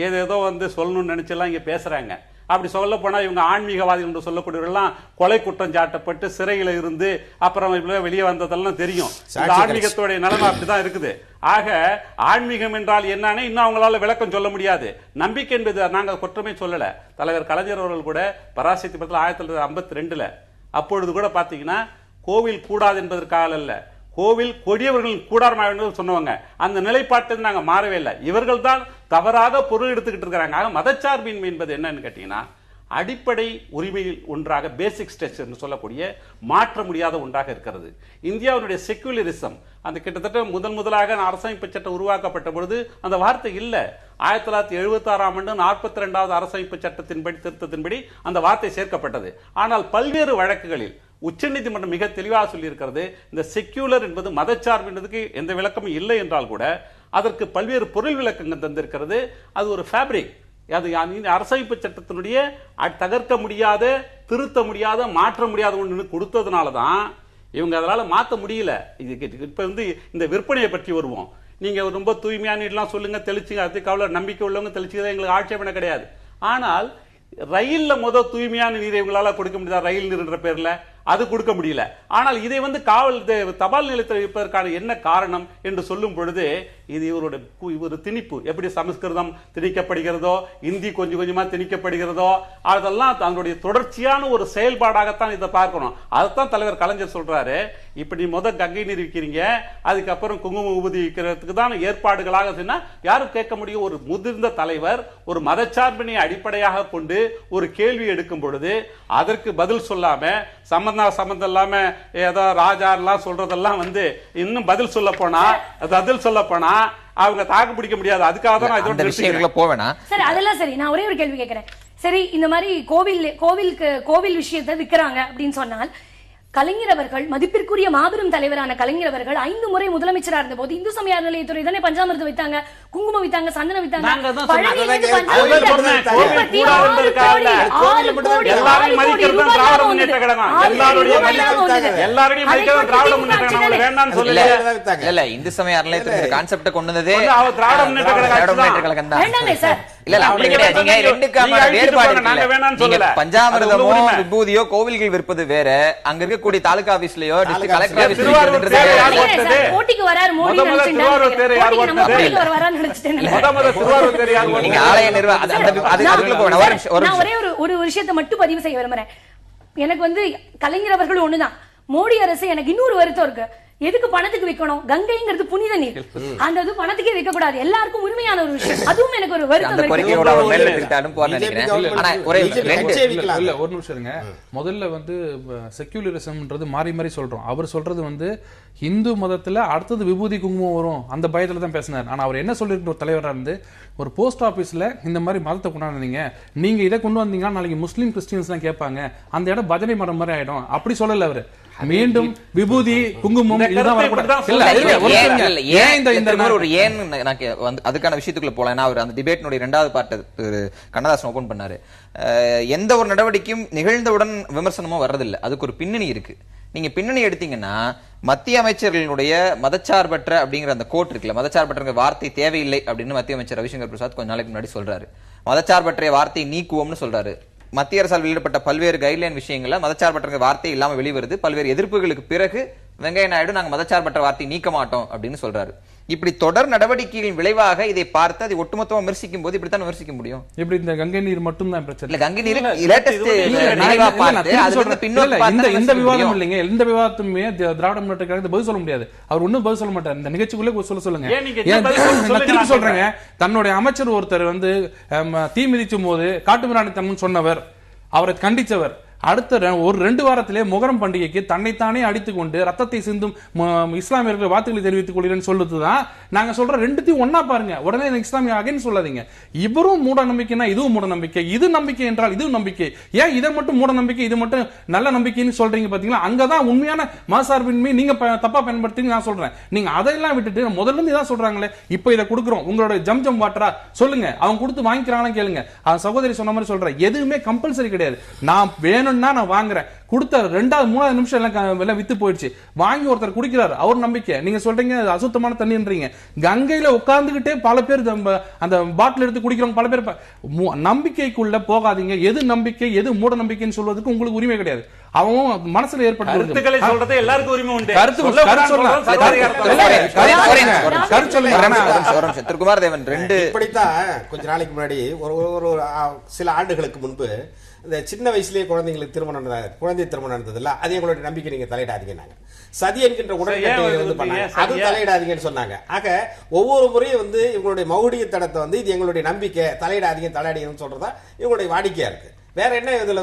ஏதேதோ வந்து சொல்லணும்னு நினைச்செல்லாம் இங்க பேசுறாங்க. அப்படி சொல்ல போனா இவங்க ஆன்மீகவாதி என்று சொல்லக்கூடியவர்கள்லாம் கொலை குற்றம் சாட்டப்பட்டு சிறையில இருந்து அப்புறம் வெளியே வந்ததெல்லாம் தெரியும். ஆன்மீகத்தோடைய நிலைமை அப்படிதான் இருக்குது. ஆக ஆன்மீகம் என்றால் என்னன்னு இன்னும் அவங்களால விளக்கம் சொல்ல முடியாது. நம்பிக்கை என்பது நாங்க குற்றமே சொல்லல. தலைவர் கலைஞர் அவர்கள் கூட பராசக்தி படத்தில் 1952 அப்பொழுது கூட பாத்தீங்கன்னா கோவில் கூடாது என்பதற்காக அல்ல, கோவில் கொடியவர்களின் கூடாரமாக சொன்னவங்க. அந்த நிலைப்பாட்டில் நாங்க மாறவே இல்லை. இவர்கள் தான் தவறாக பொருள் எடுத்துக்கிட்டு இருக்கிறாங்க. மதச்சார்பின்மை என்பது என்னன்னு கேட்டீங்கன்னா அடிப்படை உரிமையில் ஒன்றாக பேசிக் ஸ்ட்ரக்சர் என்று சொல்லக்கூடிய மாற்ற முடியாத ஒன்றாக இருக்கிறது. இந்தியாவுடைய செக்குலரிசம் அந்த கிட்டத்தட்ட முதலாக அரசமைப்பு சட்டம் உருவாக்கப்பட்ட பொழுது அந்த வார்த்தை இல்ல. 1976ஆம் ஆண்டு 42வது அரசமைப்பு சட்டத்தின்படி திருத்தத்தின்படி அந்த வார்த்தை சேர்க்கப்பட்டது. ஆனால் பல்வேறு வழக்குகளில் உச்சநீதிமன்றம் மிக தெளிவாக சொல்லி இருக்கிறது, இந்த செக்யூலர் என்பது மதச்சார்பு என்பதுக்கு எந்த விளக்கமும் இல்லை என்றால் கூட அதற்கு பல்வேறு பொருள் விளக்கங்கள் தந்திருக்கிறது. அது ஒரு ஃபேப்ரிக், அது அரசமைப்பு சட்டத்தினுடைய தகர்க்க முடியாத, திருத்த முடியாத, மாற்ற முடியாத ஒன்று கொடுத்ததுனாலதான் இவங்க அதனால மாற்ற முடியல. இப்ப வந்து இந்த விற்பனையை பற்றி வருவோம். நீங்க ரொம்ப தூய்மையான இதெல்லாம் சொல்லுங்க, தெளிச்சுங்க, அதுக்கு அவ்வளவு நம்பிக்கை உள்ளவங்க தெளிச்சுதான் எங்களுக்கு ஆட்சேபனை கிடையாது. ஆனால் ரயில்ல தூய்மையான நீரை இவங்களால கொடுக்க முடியாது, ரயில் நீர் என்ற பேர்ல அது கொடுக்க முடியல. ஆனால் இதை வந்து தபால் நிலையத்தில் வைப்பதற்கான என்ன காரணம் என்று சொல்லும் பொழுது இது இவருடைய திணிப்பு. எப்படி சமஸ்கிருதம் திணிக்கப்படுகிறதோ, இந்தி கொஞ்சம் கொஞ்சமா திணிக்கப்படுகிறதோ, அதெல்லாம் தன்னுடைய தொடர்ச்சியான ஒரு செயல்பாடாகத்தான் இதை பார்க்கணும். அதைத்தான் தலைவர் கலைஞர் சொல்றாரு. இப்படி கங்கை நீர் விற்கிறீங்க, அதுக்கப்புறம் குங்கும உபதி விற்கிறதுக்கு தான் ஏற்பாடுகளாக சொன்னா யாரும் கேட்க முடியும்? ஒரு முதிர்ந்த தலைவர் ஒரு மதச்சார்பினை அடிப்படையாக கொண்டு ஒரு கேள்வி எடுக்கும் பொழுது அதற்கு பதில் சொல்லாம சம்பந்தம் இல்லாம ஏதோ ராஜா எல்லாம் சொல்றதெல்லாம் வந்து இன்னும் பதில் சொல்ல போனா அவங்க தாக்கு பிடிக்க முடியாது. அதுக்காக தான் சரி, அதெல்லாம் சரி. நான் ஒரே ஒரு கேள்வி கேட்கிறேன். சரி இந்த மாதிரி கோவில் விஷயத்தை விற்கிறாங்க அப்படின்னு சொன்னால், கலைஞர் அவர்கள், மதிப்பிற்குரிய மாபெரும் தலைவரான கலைஞர் அவர்கள் 5 முறை முதலமைச்சரா இருந்த போது இந்து சமய அறநிலையத்துறை தானே பஞ்சாமிர்தம் வித்தாங்க, குங்குமம் வித்தாங்க, சந்தனம் வித்தாங்க. இந்து சமய அறநிலையத்துறை கான்செப்ட் கொண்டு வந்ததே திராவிட முன்னேற்ற கழகம் தான். பஞ்சாமிர்தமோ விபூதியோ கோவில்கள் விற்பது வேற, அங்க இருக்கக்கூடிய தாலுகா ஆபீஸ்லயோ டிஸ்ட்ரிக்ட் கலெக்டர் ஆபீஸ்லயோ போட்டிக்கு வராரு மோடி ஒரே ஒரு விஷயத்தை மட்டும் பதிவு செய்ய விரும்புறேன். எனக்கு வந்து கலைஞர் அவர்கள் ஒண்ணுதான், மோடி அரசு எனக்கு இன்னொரு வருத்தம் இருக்கு. எதுக்கு பணத்துக்கு விற்கணும்? கங்கைங்கிறது புனித நீர், அந்த இது பணத்துக்கே விற்க கூடாது, எல்லாருக்கும் உரிமையான ஒரு விஷயம். அதுவும் எனக்கு ஒரு வருத்தம் ஒரு நிமிஷம் இருங்க. முதல்ல வந்து செக்யூலரிசம்ன்றது மாறி மாறி சொல்றோம். அவர் சொல்றது வந்து இந்து மதத்துல அடுத்தது விபூதி குங்குமம் வரும் அந்த பயத்துல தான் பேசினார். ஆனா அவர் என்ன சொல்லிருக்க ஒரு தலைவரா இருந்து, ஒரு போஸ்ட் ஆபீஸ்ல இந்த மாதிரி மதத்தை கொண்டாடுறீங்க, நீங்க இதை கொண்டு வந்தீங்கன்னா நாளைக்கு முஸ்லீம் கிறிஸ்டியன்ஸ் எல்லாம் கேட்பாங்க, அந்த இடம் பஜனை மரம் மாதிரி ஆயிடும், அப்படி சொல்லல அவரு. மீண்டும் விபூதி குங்குமம் அதுக்கான விஷயத்துக்குள்ள போல அவர் அந்த டிபேட்னுடைய 2வது பார்ட் கண்ணதாசன் ஓபன் பண்ணாரு. எந்த ஒரு நடவடிக்கையும் நிகழ்ந்தவுடன் விமர்சனமும் வர்றதில்லை, அதுக்கு ஒரு பின்னணி இருக்கு. நீங்க பின்னணி எடுத்தீங்கன்னா மத்திய அமைச்சர்களுடைய மதச்சார்பற்ற அப்படிங்கிற அந்த கோட் இருக்குல்ல, மதச்சார்பற்ற வார்த்தை தேவையில்லை அப்படின்னு மத்திய அமைச்சர் ரவிசங்கர் பிரசாத் கொஞ்ச நாளைக்கு முன்னாடி சொல்றாரு. மதச்சார்பற்ற வார்த்தை நீக்குவோம்னு சொல்றாரு. மத்திய அரசால் வெளியிடப்பட்ட பல்வேறு கைட்லைன் விஷயங்கள்ல மதச்சார்பற்ற வார்த்தை இல்லாம வெளிவருது. பல்வேறு எதிர்ப்புகளுக்கு பிறகு வெங்கையா நாயுடு நாங்க மதச்சார்பற்ற வார்த்தை நீக்க மாட்டோம் அப்படின்னு சொல்றாரு. இப்படி தொடர் நடவடிக்கைகளின் விளைவாக இதை பார்த்து அதை ஒட்டுமொத்தமா விமர்சிக்கும் போது இப்படித்தான் விமர்சிக்க முடியும். இப்படி இந்த கங்கை நீர் மட்டும் தான் பிரச்சனை இல்ல, கங்கை நீர் லேட்டஸ்ட் இந்த விவாதம் இல்லைங்க. எந்த விவாதத்துமே திராவிட முன்னேற்ற கழகத்தை பதில் சொல்ல முடியாது. அவர் ஒன்னும் பதில் சொல்ல மாட்டார். இந்த நிகழ்ச்சிக்குள்ளே சொல்லுங்க. திருப்பி சொல்றேங்க, தன்னுடைய அமைச்சர் ஒருத்தர் வந்து தீ மிதிச்சும் போது காட்டுமிராணித்தனம் சொன்னவர், அவரை கண்டிச்சவர், அடுத்த ஒரு 2 வாரத்திலே முகரம் பண்டிகைக்கு தன்னைத்தானே அடித்துக் கொண்டு ரத்தத்தை சிந்தும் இஸ்லாமியர்கள் வார்த்தைகளை தெரிவித்துக் கொள்கிறேன்னு சொல்லுதுதான். நாங்க சொல்ற ரெண்டுத்தையும் ஒன்னா பாருங்க. உடனே இஸ்லாமிய அகைன்னு சொல்லாதீங்க. இவரும் மூட நம்பிக்கைனா இதுவும் மூட நம்பிக்கை, இது நம்பிக்கை என்றால் இதுவும் நம்பிக்கை. ஏன் இதை மட்டும் மூட நம்பிக்கை, இது மட்டும் நல்ல நம்பிக்கைன்னு சொல்றீங்க பாத்தீங்களா? அங்கதான் உண்மையான மதசார்பின்மை நீங்க தப்பா பயன்படுத்தி நான் சொல்றேன். நீங்க அதையெல்லாம் விட்டுட்டு முதல்ல இருந்து இதான் சொல்றாங்களே, இப்ப இதை கொடுக்குறோம் உங்களோட ஜம் வாட்டரா சொல்லுங்க, அவங்க கொடுத்து வாங்கிக்கிறாங்களா கேளுங்க. சகோதரி சொன்ன மாதிரி சொல்றேன், எதுவுமே கம்பல்சரி கிடையாது. நான் வேணும்னா நான் வாங்குறேன், கொடுத்த 2வது 3வது நிமிஷம் எல்லாம் வித்து போயிடுச்சு, வாங்கி ஒருத்தர் குடிக்கிறார், அவர் நம்பிக்கை. நீங்க சொல்றீங்க அசுத்தமான தண்ணின்றீங்க. கங்கையில உட்கார்ந்துகிட்டே பல பேர் அந்த பாட்டில் எடுத்து குடிக்கிறவங்க பல பேர். நம்பிக்கைக்குள்ள போகாதீங்க. எது நம்பிக்கை எது மூட நம்பிக்கைன்னு சொல்வதற்கு உங்களுக்கு உரிமை கிடையாது. அவன் மனசுல ஏற்பட்டு சொல்றது எல்லாருக்கும் உரிமை உண்டு. திருக்குமார் தேவன் இப்படித்தான் கொஞ்ச நாளைக்கு முன்னாடி ஒரு சில ஆண்டுகளுக்கு முன்பு இந்த சின்ன வயசுலயே குழந்தைங்களுக்கு குழந்தை திருமணம் நடந்ததில்ல, அது எங்களுடைய நம்பிக்கை, நீங்க தலையிடாதீங்க, சதி என்கின்ற உடனே அது தலையிடாதீங்கன்னு சொன்னாங்க. ஆக ஒவ்வொரு முறையும் வந்து இவங்களுடைய மௌடிய தடத்தை வந்து இது எங்களுடைய நம்பிக்கை, தலையிடாதீங்கன்னு சொல்றதா இவங்களுடைய வாடிக்கையா இருக்கு. வேற என்ன இதுல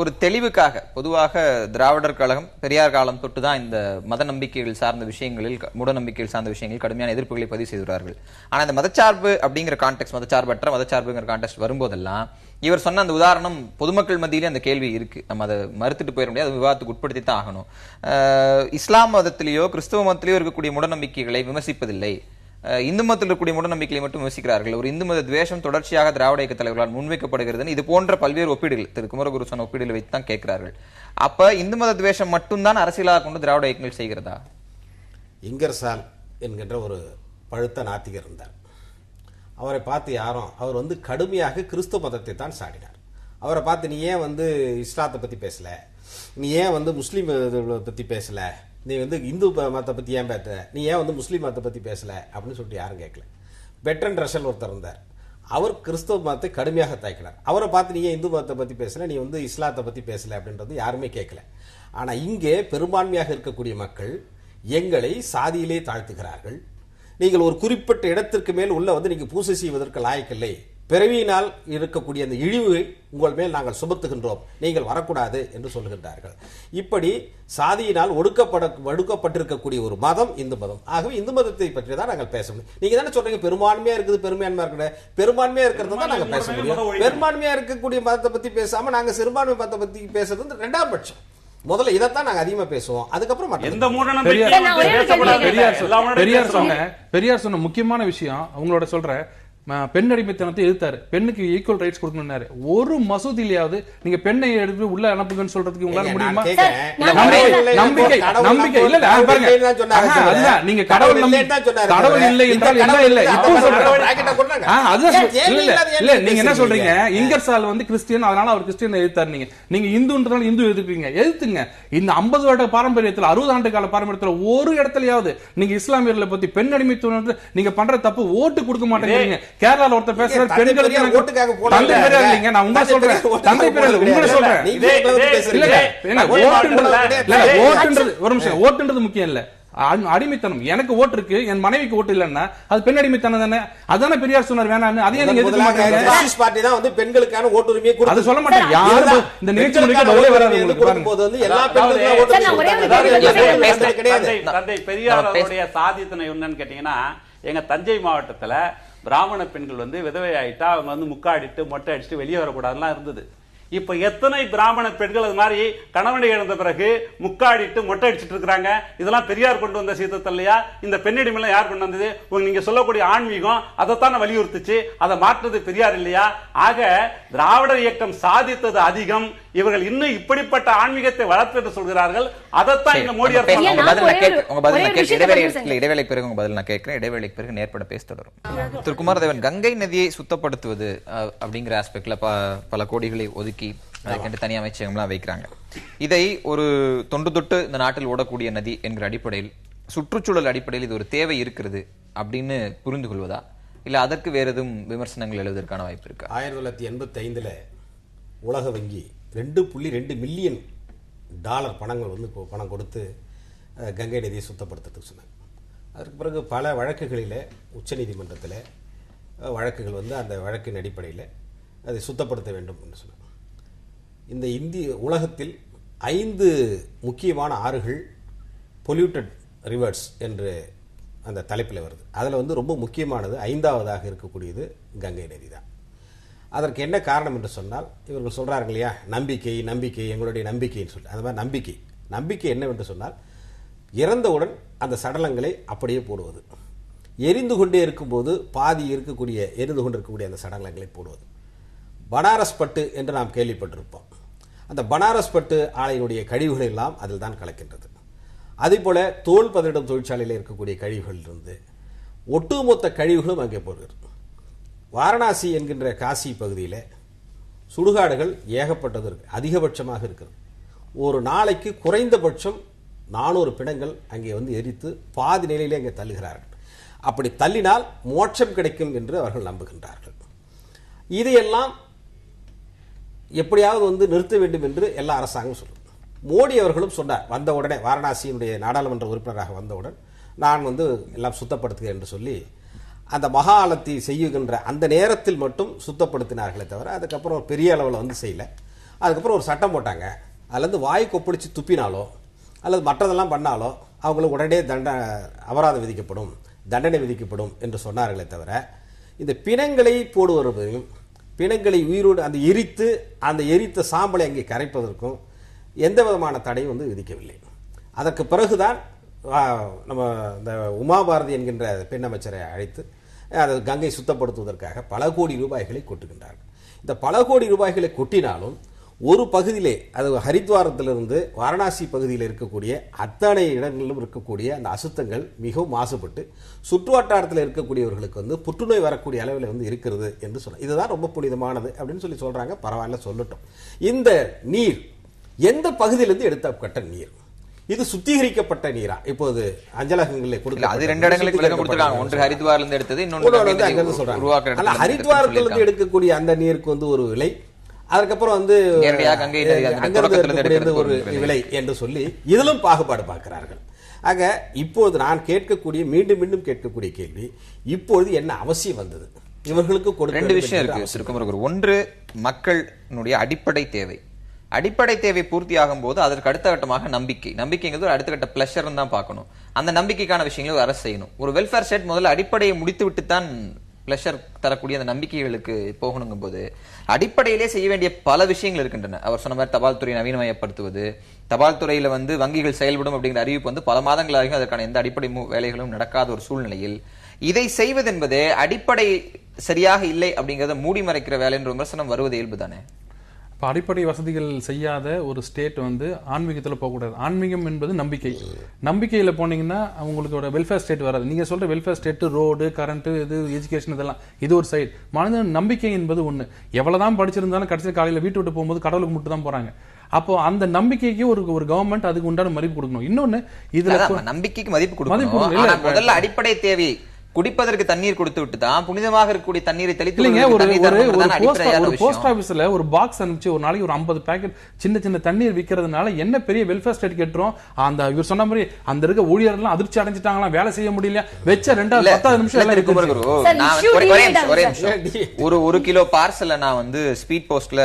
ஒரு தெளிவுக்காக பொதுவாக திராவிடர் கழகம் பெரியார் காலம் தொட்டுதான் இந்த மத நம்பிக்கைகள் சார்ந்த விஷயங்களில், மூட நம்பிக்கைகள் சார்ந்த விஷயங்களில் கடுமையான எதிர்ப்புகளை பதிவு செய்கிறார்கள். ஆனா இந்த மதச்சார்பு அப்படிங்கிற கான்டெக்ட், மதச்சார்புங்கிற கான்டெக்ட் வரும்போதெல்லாம் இவர் சொன்ன அந்த உதாரணம் பொதுமக்கள் மத்தியிலே அந்த கேள்வி இருக்கு. நம்ம அதை மறுத்துட்டு போயிட முடியாது, விவாதத்துக்கு உட்படுத்தி தான் ஆகணும். இஸ்லாம் மதத்திலேயோ கிறிஸ்தவ மதத்திலேயோ இருக்கக்கூடிய மூட நம்பிக்கைகளை விமர்சிப்பதில்லை, இந்து மதத்தில் இருக்கக்கூடிய மூடநம்பிக்கைகளை மட்டும் விமர்சிக்கிறார்கள். ஒரு இந்து மத துவேஷம் தொடர்ச்சியாக திராவிட இயக்க தலைவர்களால் முன்வைக்கப்படுகிறது. இது போன்ற பல்வேறு ஒப்பீடுகள், திரு குமரகுரு சொன்ன ஒப்பீடுகளை வைத்து தான் கேட்கிறார்கள். அப்ப இந்து மத துவேஷம் மட்டும்தான் அரசியலாக கொண்டு திராவிட இயக்கங்கள் செய்கிறதா? இங்கர்சால் என்கின்ற ஒரு பழுத்த நாத்திகர் இருந்தார். அவரை பார்த்து யாரும், அவர் வந்து கடுமையாக கிறிஸ்துவ மதத்தை தான் சாடினார். அவரை பார்த்து நீ ஏன் வந்து இஸ்லாத்தை பத்தி பேசல, நீ ஏன் வந்து முஸ்லீம் பத்தி பேசல, நீ வந்து இந்து மதத்தை பத்தி ஏன் பேச, நீ ஏன் வந்து முஸ்லீம் மதத்தை பத்தி பேசல அப்படின்னு சொல்லிட்டு யாரும் கேட்கல. பெட்ரன் ரஷல் ஒருத்தர் இருந்தார், அவர் கிறிஸ்தவ மதத்தை கடுமையாக தாக்கினார். அவரை பார்த்து நீ ஏன் இந்து மதத்தை பத்தி பேசல, நீ வந்து இஸ்லாத்தை பத்தி பேசல அப்படின்றது யாருமே கேட்கல. ஆனா இங்கே பெரும்பான்மையாக இருக்கக்கூடிய மக்கள் எங்களை சாதியிலே தாழ்த்துகிறார்கள். நீங்கள் ஒரு குறிப்பிட்ட இடத்திற்கு மேல் உள்ள வந்து நீங்க பூசை செய்வதற்கு லாயக்கில்லை, பிறவியினால் இருக்கக்கூடிய அந்த இழிவை உங்கள் மேல் நாங்கள் சுமத்துகின்றோம், நீங்கள் வரக்கூடாது என்று சொல்லுகின்றார்கள். இப்படி சாதியினால் ஒடுக்கப்பட்டிருக்கக்கூடிய ஒரு மதம் இந்து மதம். ஆகவே இந்து மதத்தை பற்றி தான் நாங்கள் பேச முடியும். நீங்க தானே சொல்றீங்க பெரும்பான்மையா இருக்குது, பெரும்பான்மையா இருக்கிற பெரும்பான்மையா இருக்கிறது தான் நாங்கள் பேச முடியும். பெரும்பான்மையா இருக்கக்கூடிய மதத்தை பத்தி பேசாம நாங்க சிறுபான்மை மதத்தை பத்தி பேசுறது இரண்டாம் பட்சம். முதல்ல இதைத்தான் நாங்க அதிகமா பேசுவோம், அதுக்கப்புறம் எந்த பெரியார் சொன்ன முக்கியமான விஷயம் அவங்களோட சொல்ற பெண் அடிமைத்தனத்தை எதிர்த்தாரு. பெண்ணுக்கு ஈக்குவல் ரைட்ஸ் கொடுக்கணும்னாரு. ஒரு மசூதியிலாவது நீங்க பெண்ணை எடுத்து உள்ள அனுப்புங்கன்னு சொல்றதுக்கு உங்களால முடியுமா? நம்பிக்கை நம்பிக்கை இல்ல பாருங்க, நீங்க கடவுள் இல்லை என்றால் என்ன இல்லை இப்போ இல்ல. நீங்க என்ன சொல்றீங்க, இங்கர்சால் வந்து கிறிஸ்டியன், அதனால அவர் கிறிஸ்டியன் எதிர்த்தாரு. நீங்க இந்துன்றதால இந்து எதிர்க்கிறீங்க. எதிர்த்துங்க. இந்த 50 வருட பாரம்பரியத்தில் 60 ஆண்டு கால பாரம்பரியத்தில் ஒரு இடத்துலயாவது நீங்க இஸ்லாமியர்களை பத்தி பெண் அடிமைத்துவம் நீங்க பண்ற தப்பு ஓட்டு கொடுக்க மாட்டேங்கிறீங்க. கேரளால ஒருத்தர் பேசுறாரு பெண்களுக்கு தந்தை பெரியார் இல்லைங்க, நான் உங்களை சொல்றேன், தந்தை பெரியார் உங்களை சொல்றேன். ஒரு நிமிஷம், ஓட்டுன்றது முக்கியம் இல்ல, அடிமைத்தனம். எனக்கு ஓட்டு இருக்கு, என் மனைவிக்கு ஓட்டு இல்லன்னா அது பெண் அடிமைத்தனம் தானே. அதானே பெரியார் சொன்னார் வேணான்னு. அதையே நீங்க எதிர்க்க மாட்டீங்க. பெண்களுக்கான ஓட்டுரிமையை அது சொல்ல மாட்டேன். யாரு இந்த நிகழ்ச்சி முடிக்க பதிலே வராது உங்களுக்கு. எல்லா பெரியார் அவருடைய சாதித்தனை என்னன்னு கேட்டீங்கன்னா, எங்க தஞ்சை மாவட்டத்துல பிராமண பெண்கள் வந்து விதவை ஆயிட்டா அவங்க வந்து முக்காடிட்டு மொட்டை அடிச்சுட்டு வெளியே வரக்கூடாதுலாம் இருந்தது. இப்ப எத்தனை பிராமண பெண்கள் அது மாதிரி கணவனை இழந்த பிறகு முக்காடிட்டு மொட்டை அடிச்சுட்டு இருக்காங்க. இதெல்லாம் பெரியார் கொண்டு வந்த சீர்திருத்தம் இல்லையா? இந்த பெண்ணடிமைலாம் யார் கொண்டு வந்தது? நீங்க சொல்லக்கூடிய ஆன்மீகம் அதைத்தான் வலியுறுத்துச்சு. அதை மாற்றுறது பெரியார் இல்லையா? ஆக திராவிட இயக்கம் சாதித்தது அதிகம். இவர்கள் இன்னும் இப்படிப்பட்ட ஆன்மீகத்தை வளர்த்து என்று சொல்கிறார்கள். அதைத்தான் இந்த மோடி இடைவேளை பிறகு உங்க பதில் நான் கேட்கிறேன். இடைவேளைக்கு பிறகு நேர்பட பேச தொடரும். திரு குமாரதேவன், கங்கை நதியை சுத்தப்படுத்துவது அப்படிங்கிற ஆஸ்பெக்ட்ல பல கோடிகளை ஒதுக்கி அதுக்கென்று தனி அமைச்சகம்லாம் வைக்கிறாங்க. இதை ஒரு தொன்று தொட்டு இந்த நாட்டில் ஓடக்கூடிய நதி என்கிற அடிப்படையில், சுற்றுச்சூழல் அடிப்படையில் இது ஒரு தேவை இருக்கிறது அப்படின்னு புரிந்து கொள்வதா, இல்ல அதற்கு வேற எதுவும் விமர்சனங்கள் எழுவதற்கான வாய்ப்பு இருக்கா? 1985 உலக வங்கி $2.2 மில்லியன் பணங்கள் வந்து பணம் கொடுத்து கங்கை நதியை சுத்தப்படுத்துறதுக்கு சொன்னாங்க. அதற்கு பிறகு பல வழக்குகளில் உச்சநீதிமன்றத்தில் வழக்குகள் வந்து அந்த வழக்கின் அடிப்படையில் அதை சுத்தப்படுத்த வேண்டும் என்று சொன்னாங்க. இந்த உலகத்தில் 5 முக்கியமான ஆறுகள் பொல்யூட்டட் ரிவர்ஸ் என்று அந்த தலைப்பில் வருது. அதில் வந்து ரொம்ப முக்கியமானது 5ஆவதாக இருக்கக்கூடியது கங்கை நதி தான். அதற்கு என்ன காரணம் என்று சொன்னால், இவர்கள் சொல்கிறாங்க இல்லையா, நம்பிக்கை நம்பிக்கை எங்களுடைய நம்பிக்கைன்னு சொல்லி. அந்த மாதிரி நம்பிக்கை என்னவென்று சொன்னால், இறந்தவுடன் அந்த சடலங்களை அப்படியே போடுவது, எரிந்து கொண்டே இருக்கும்போது பாதி எரிந்து கொண்டிருக்கக்கூடிய அந்த சடலங்களை போடுவது. பனாரஸ் பட்டு என்று நாம் கேள்விப்பட்டிருப்போம். அந்த பனாரஸ் பட்டு ஆலையினுடைய கழிவுகள் எல்லாம் அதில் தான் கலக்கின்றது. அதேபோல தோல் பதனிடும் தொழிற்சாலையில் இருக்கக்கூடிய கழிவுகளிலிருந்து ஒட்டுமொத்த கழிவுகளும் அங்கே போகிறது. வாரணாசி என்கின்ற காசி பகுதியில் சுடுகாடுகள் ஏகப்பட்டது இருக்கு, அதிகபட்சமாக இருக்கிறது. ஒரு நாளைக்கு குறைந்தபட்சம் 400 பிணங்கள் அங்கே வந்து எரித்து பாதி நிலையிலே அங்கே தள்ளுகிறார்கள். அப்படி தள்ளினால் மோட்சம் கிடைக்கும் என்று அவர்கள் நம்புகின்றார்கள். இதையெல்லாம் எப்படியாவது வந்து நிறுத்த வேண்டும் என்று எல்லா அரசாங்கம் சொல்லுது. மோடி அவர்களும் சொன்னார், வந்த உடனே வாரணாசியினுடைய நாடாளுமன்ற உறுப்பினராக வந்தவுடன் நான் வந்து எல்லாம் சுத்தப்படுத்துகிறேன் என்று சொல்லி அந்த மகா ஆலத்தி செய்யுகின்ற அந்த நேரத்தில் மட்டும் சுத்தப்படுத்தினார்களே தவிர அதுக்கப்புறம் பெரிய அளவில் வந்து செய்யலை. அதுக்கப்புறம் ஒரு சட்டம் போட்டாங்க, அதுலேருந்து வாய் கொப்பளிச்சு துப்பினாலோ அல்லது மற்றதெல்லாம் பண்ணாலோ அவங்களுக்கு உடனே அபராதம் விதிக்கப்படும், தண்டனை விதிக்கப்படும் என்று சொன்னார்களே தவிர இந்த பிணங்களை போடுவதையும் பிணங்களை உயிரோடு அந்த எரித்த சாம்பலை அங்கே கரைப்பதற்கும் எந்த விதமான தடையும் வந்து விதிக்கவில்லை. அதற்கு பிறகுதான் நம்ம இந்த உமாபாரதி என்கின்ற பெண் அமைச்சரை அழைத்து அதை கங்கை சுத்தப்படுத்துவதற்காக பல கோடி ரூபாய்களை கொட்டுகின்றார்கள். இந்த பல கோடி ரூபாய்களை கொட்டினாலும் ஒரு பகுதியிலே, அது ஹரித்வாரத்திலிருந்து வாரணாசி பகுதியில் இருக்கக்கூடிய அத்தனை இடங்களிலும் இருக்கக்கூடிய அந்த அசுத்தங்கள் மிகவும் மாசுபட்டு சுற்றுவட்டாரத்தில் இருக்கக்கூடியவர்களுக்கு வந்து புற்றுநோய் வரக்கூடிய அளவில் வந்து இருக்கிறது என்று சொன்னாங்க. இதுதான் ரொம்ப புனிதமானது அப்படின்னு சொல்லி சொல்றாங்க. பரவாயில்ல, சொல்லட்டும். இந்த நீர் எந்த பகுதியிலிருந்து எடுக்கப்பட்ட நீர்? இது சுத்திகரிக்கப்பட்ட நீரா? இப்போது அஞ்சலகங்களில் கொடுக்கல, அது 2 இடங்களுக்கு விளக்கம் கொடுத்திருக்காங்க. ஒன்று ஹரித்வாரில் இருந்து எடுத்தது, இன்னொன்று அங்கிருந்து சொல்றாங்க. ஹரித்வாரத்திலிருந்து எடுக்கக்கூடிய அந்த நீருக்கு வந்து ஒரு விலை, அதுக்கப்புறம் வந்து அங்கிருந்து ஒரு விலை என்று சொல்லி இதிலும் பாகுபாடு பார்க்கிறார்கள். ஆக இப்போது நான் கேட்கக்கூடிய மீண்டும் மீண்டும் கேட்கக்கூடிய கேள்வி, இப்பொழுது என்ன அவசியம் வந்தது? இவர்களுக்கு கொடுக்க ரெண்டு வேண்டும் விஷயம் என்கிற இருக்கு அவசியம். திருக்குமரகுரு. ஒன்று, மக்களுடைய அடிப்படை தேவை. அடிப்படை தேவை பூர்த்தி ஆகும் போது அதற்கு அடுத்த கட்டமாக நம்பிக்கைங்கிறது ஒரு அடுத்த கட்ட பிளஷர் தான் பார்க்கணும். அந்த நம்பிக்கைக்கான விஷயங்களை அரசு செய்யணும். ஒரு வெல்ஃபேர் ஸ்டேட் முதல்ல அடிப்படையை முடித்து விட்டு தான் பிளஷர் தரக்கூடிய அந்த நம்பிக்கைகளுக்கு போகணுங்கும் போது அடிப்படையிலே செய்ய வேண்டிய பல விஷயங்கள் இருக்கின்றன. அவர் சொன்ன மாதிரி தபால் துறை நவீனமயப்படுத்துவது, தபால் துறையில வங்கிகள் செயல்படும் அப்படிங்கிற அறிவிப்பு பல மாதங்களாக அதற்கான எந்த அடிப்படை வேலைகளும் நடக்காத ஒரு சூழ்நிலையில் இதை செய்வது என்பது அடிப்படை சரியாக இல்லை அப்படிங்கறத மூடி மறைக்கிற வேலை என்ற விமர்சனம் வருவது இயல்பு தானே. இப்போ அடிப்படை வசதிகள் செய்யாத ஒரு ஸ்டேட் ஆன்மீகத்தில் போகக்கூடாது. ஆன்மீகம் என்பது நம்பிக்கையில் போனீங்கன்னா உங்களுக்கு ஒரு வெல்ஃபேர் ஸ்டேட் வராது. நீங்க சொல்ற வெல்ஃபேர் ஸ்டேட், ரோடு, கரண்ட், இது எஜுகேஷன், இதெல்லாம் இது ஒரு சைடு. மனிதன் நம்பிக்கை என்பது ஒண்ணு. எவ்வளவுதான் படிச்சிருந்தாலும் கடைசியில் காலையில் வீட்டு விட்டு போகும்போது கடவுளுக்கு மட்டும் தான் போறாங்க. அப்போ அந்த நம்பிக்கைக்கு ஒரு கவர்மெண்ட் அதுக்கு உண்டான மதிப்பு கொடுக்கணும். இன்னொன்னு இதுல நம்பிக்கைக்கு மதிப்பு கொடுக்கணும். முதல்ல அடிப்படை தேவை குடிப்பதற்கு தண்ணீர் கொடுத்து விட்டு தான் புனிதமாக இருக்கக்கூடிய தண்ணீரை தெளித்து ஒரு போஸ்ட் ஆபீஸ்ல ஒரு பாக்ஸ் அனுப்பிச்சு ஒரு நாளைக்கு ஒரு 50 பேக்கெட் சின்ன தண்ணீர் விற்கிறதுனால என்ன பெரிய வெல்ஃபேர் ஸ்டேட் கேட்டுரும். அந்த இவர் சொன்ன மாதிரி அந்த இருக்க ஊழியர்கள் அதிர்ச்சி அடைஞ்சிட்டாங்களாம், வேலை செய்ய முடியல, வெச்ச 10 நிமிஷம் ஒரு கிலோ பார்சல நான் ஸ்பீட் போஸ்ட்ல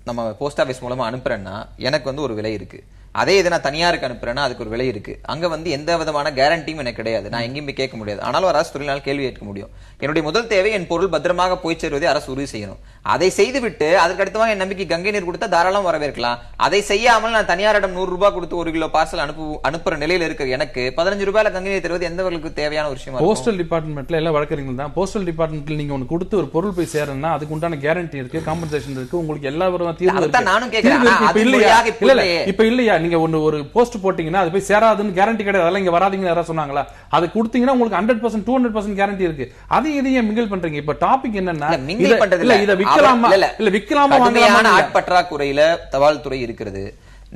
நம்ம போஸ்ட் ஆபீஸ் மூலமா அனுப்புறேன்னா எனக்கு ஒரு விலை இருக்கு. அதே இதை நான் தனியாருக்கு அனுப்புறேன்னா அதுக்கு ஒரு விலை இருக்கு. அங்க எந்த விதமான கேரண்டியும் எனக்கு கிடையாது. நான் எங்கேயும் போய் கேட்க முடியாது. ஆனாலும் அரசு துறையினால் கேள்வி கேட்க முடியும். என்னுடைய முதல் தேவை என் பொருள் பத்திரமாக போய் சேருவதை அரசு உறுதி செய்யணும். அதை செய்துவிட்டு அதுக்கு அடுத்தமாக என் நம்பிக்கை கங்கை நீர் கொடுத்தா தாராளம் வரவேற்கலாம். அதை செய்யாமல் நான் தனியாரிடம் 100 ரூபாய் கொடுத்து 1 கிலோ பார்சல் அனுப்புற நிலையில இருக்கிற எனக்கு 15 ரூபாயில கங்கை நீர் தருவது எந்தவர்களுக்கு தேவையான ஒரு விஷயம். போஸ்டல் டிபார்ட்மெண்ட்ல எல்லாம் வழக்கறிஞர்கள் தான். போஸ்டல் டிபார்ட்மெண்ட்ல நீங்க ஒன்னு கொடுத்து ஒரு பொருள் போய் சேரணும்னா அதுக்கு உண்டான கேரண்டி இருக்கு, காம்பன்சேஷன் இருக்கு, உங்களுக்கு எல்லா தீர்வு. நானும் கேட்கிறேன். இப்ப இல்லையா நீங்க ஒரு போஸ்ட் போட்டீங்கன்னா அது போய் சேராதுன்னு கேரண்டி கிடையாது. அதெல்லாம் இங்க வராதீங்கன்னு யாராவது சொன்னாங்களா? அது கொடுத்தீங்கன்னா உங்களுக்கு 100% 200% கேரண்டி இருக்கு. அது இதையே மிங்கிள் பண்றீங்க. இப்ப டாபிக் என்னன்னா இதை விக்கலாமா இல்ல விக்கலாமா? ஆட்பற்றாக்குறையில தபால் துறை இருக்கிறது,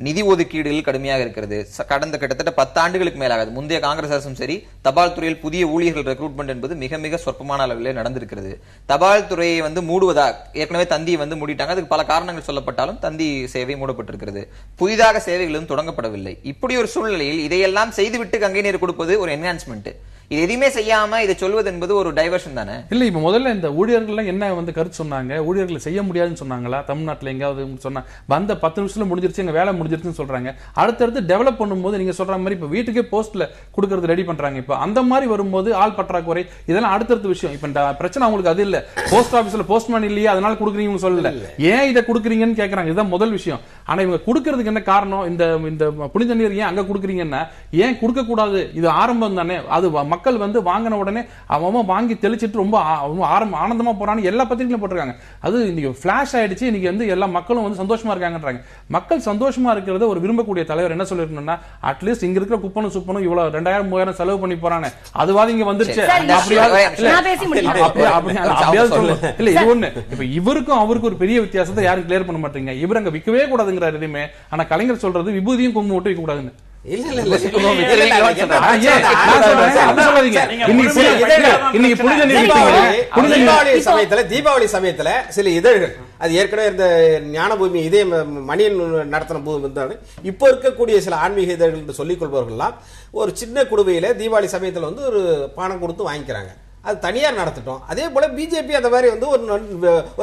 நிதி ஒதுக்கீடுகள் கடுமையாக இருக்கிறது. கடந்த கிட்டத்தட்ட 10 ஆண்டுகளுக்கு மேலாக முந்தைய காங்கிரஸ் அரசும் சரி தபால் துறையில் புதிய ஊழியர்கள் ரெக்ரூட்மெண்ட் என்பது மிக மிக சொற்பமான அளவிலே நடந்திருக்கிறது. தபால் துறையை மூடுவதா ஏற்கனவே தந்தியை மூடிட்டாங்க. அதுக்கு பல காரணங்கள் சொல்லப்பட்டாலும் தந்தி சேவை மூடப்பட்டிருக்கிறது. புதிதாக சேவைகளும் தொடங்கப்படவில்லை. இப்படி ஒரு சூழ்நிலையில் இதையெல்லாம் செய்துவிட்டு கங்கை நீர் கொடுப்பது ஒரு என்ஹான்ஸ்மெண்ட். இது எதுவுமே செய்யாம இதை சொல்வது என்பது ஒரு டைவர்ஷன் தானே. இல்ல இப்ப முதல்ல இந்த ஊழியர்கள் என்ன கருத்து சொன்னாங்க? ஊழியர்கள் செய்ய முடியாதுன்னு சொன்னாங்களா? தமிழ்நாட்டுல எங்காவது சொன்னா 10 நிமிஷத்துல முடிஞ்சிருச்சு, எங்க வேலை முடிஞ்சிருச்சுன்னு சொல்றாங்க. அடுத்தடுத்து டெவலப் பண்ணும்போது நீங்க சொல்ற மாதிரி இப்ப வீட்டுக்கே போஸ்ட்ல கொடுக்கறது ரெடி பண்றாங்க. இப்ப அந்த மாதிரி வரும்போது ஆள் பற்றாக்குறை இதெல்லாம் அடுத்தடுத்த விஷயம். இப்ப பிரச்சனை அவங்களுக்கு அது இல்ல, போஸ்ட் ஆபீஸ்ல போஸ்ட்மேன் இல்லையா அதனால கொடுக்குறீங்கன்னு சொல்லல, ஏன் இதை கொடுக்குறீங்கன்னு கேக்குறாங்க. இதுதான் முதல் விஷயம். ஆனா இவங்க கொடுக்கறதுக்கு என்ன காரணம்? இந்த புனித நீர் ஏன் அங்க கொடுக்குறீங்கன்னா ஏன் கொடுக்க கூடாது? இது ஆரம்பம் தானே. அது மக்கள் வாங்கின உடனே அவன் வாங்கி தெளிச்சிட்டு ரொம்ப ஆனந்தமா போறான்னு எல்லா பத்திரிகையும் போட்டிருக்காங்க. அது இன்னைக்கு பிளாஷ் ஆயிடுச்சு. இன்னைக்கு எல்லா மக்களும் சந்தோஷமா இருக்காங்கன்றாங்க. மக்கள் சந்தோஷமா இருக்கிறத ஒரு விரும்பக்கூடிய தலைவர் என்ன சொல்லிருக்கணும்னா, அட்லீஸ்ட் இங்க இருக்கிற குப்பனும் சுப்பனும் இவ்வளவு 2000-3000 செலவு பண்ணி போறானே அதுவாது இங்க வந்துருச்சு இல்ல. இது ஒண்ணு. இப்ப இவருக்கும் அவருக்கும் ஒரு பெரிய வித்தியாசத்தை யாரும் கிளியர் பண்ண மாட்டீங்க. இவர் அங்க விற்கவே கூடாதுங்கிறார் எதுவுமே. ஆனா கலைஞர் சொல்றது விபூதியும் குங்குமம் விட்டு விற்க கூடாதுன்னு. தீபாவளி சமயத்துல சில இதழ்கள் அது ஏற்கனவே இருந்த ஞானபூமி இதே மணியன் நடத்தின போது இப்போ இருக்கக்கூடிய சில ஆன்மீக இதழ்கள் என்று சொல்லிக் கொள்பவர்கள்லாம் ஒரு சின்ன குடுவையில தீபாவளி சமயத்துல ஒரு பணம் கொடுத்து வாங்கிக்கிறாங்க. அது தனியார் நடத்திட்டோம். அதே போல பிஜேபி அந்த மாதிரி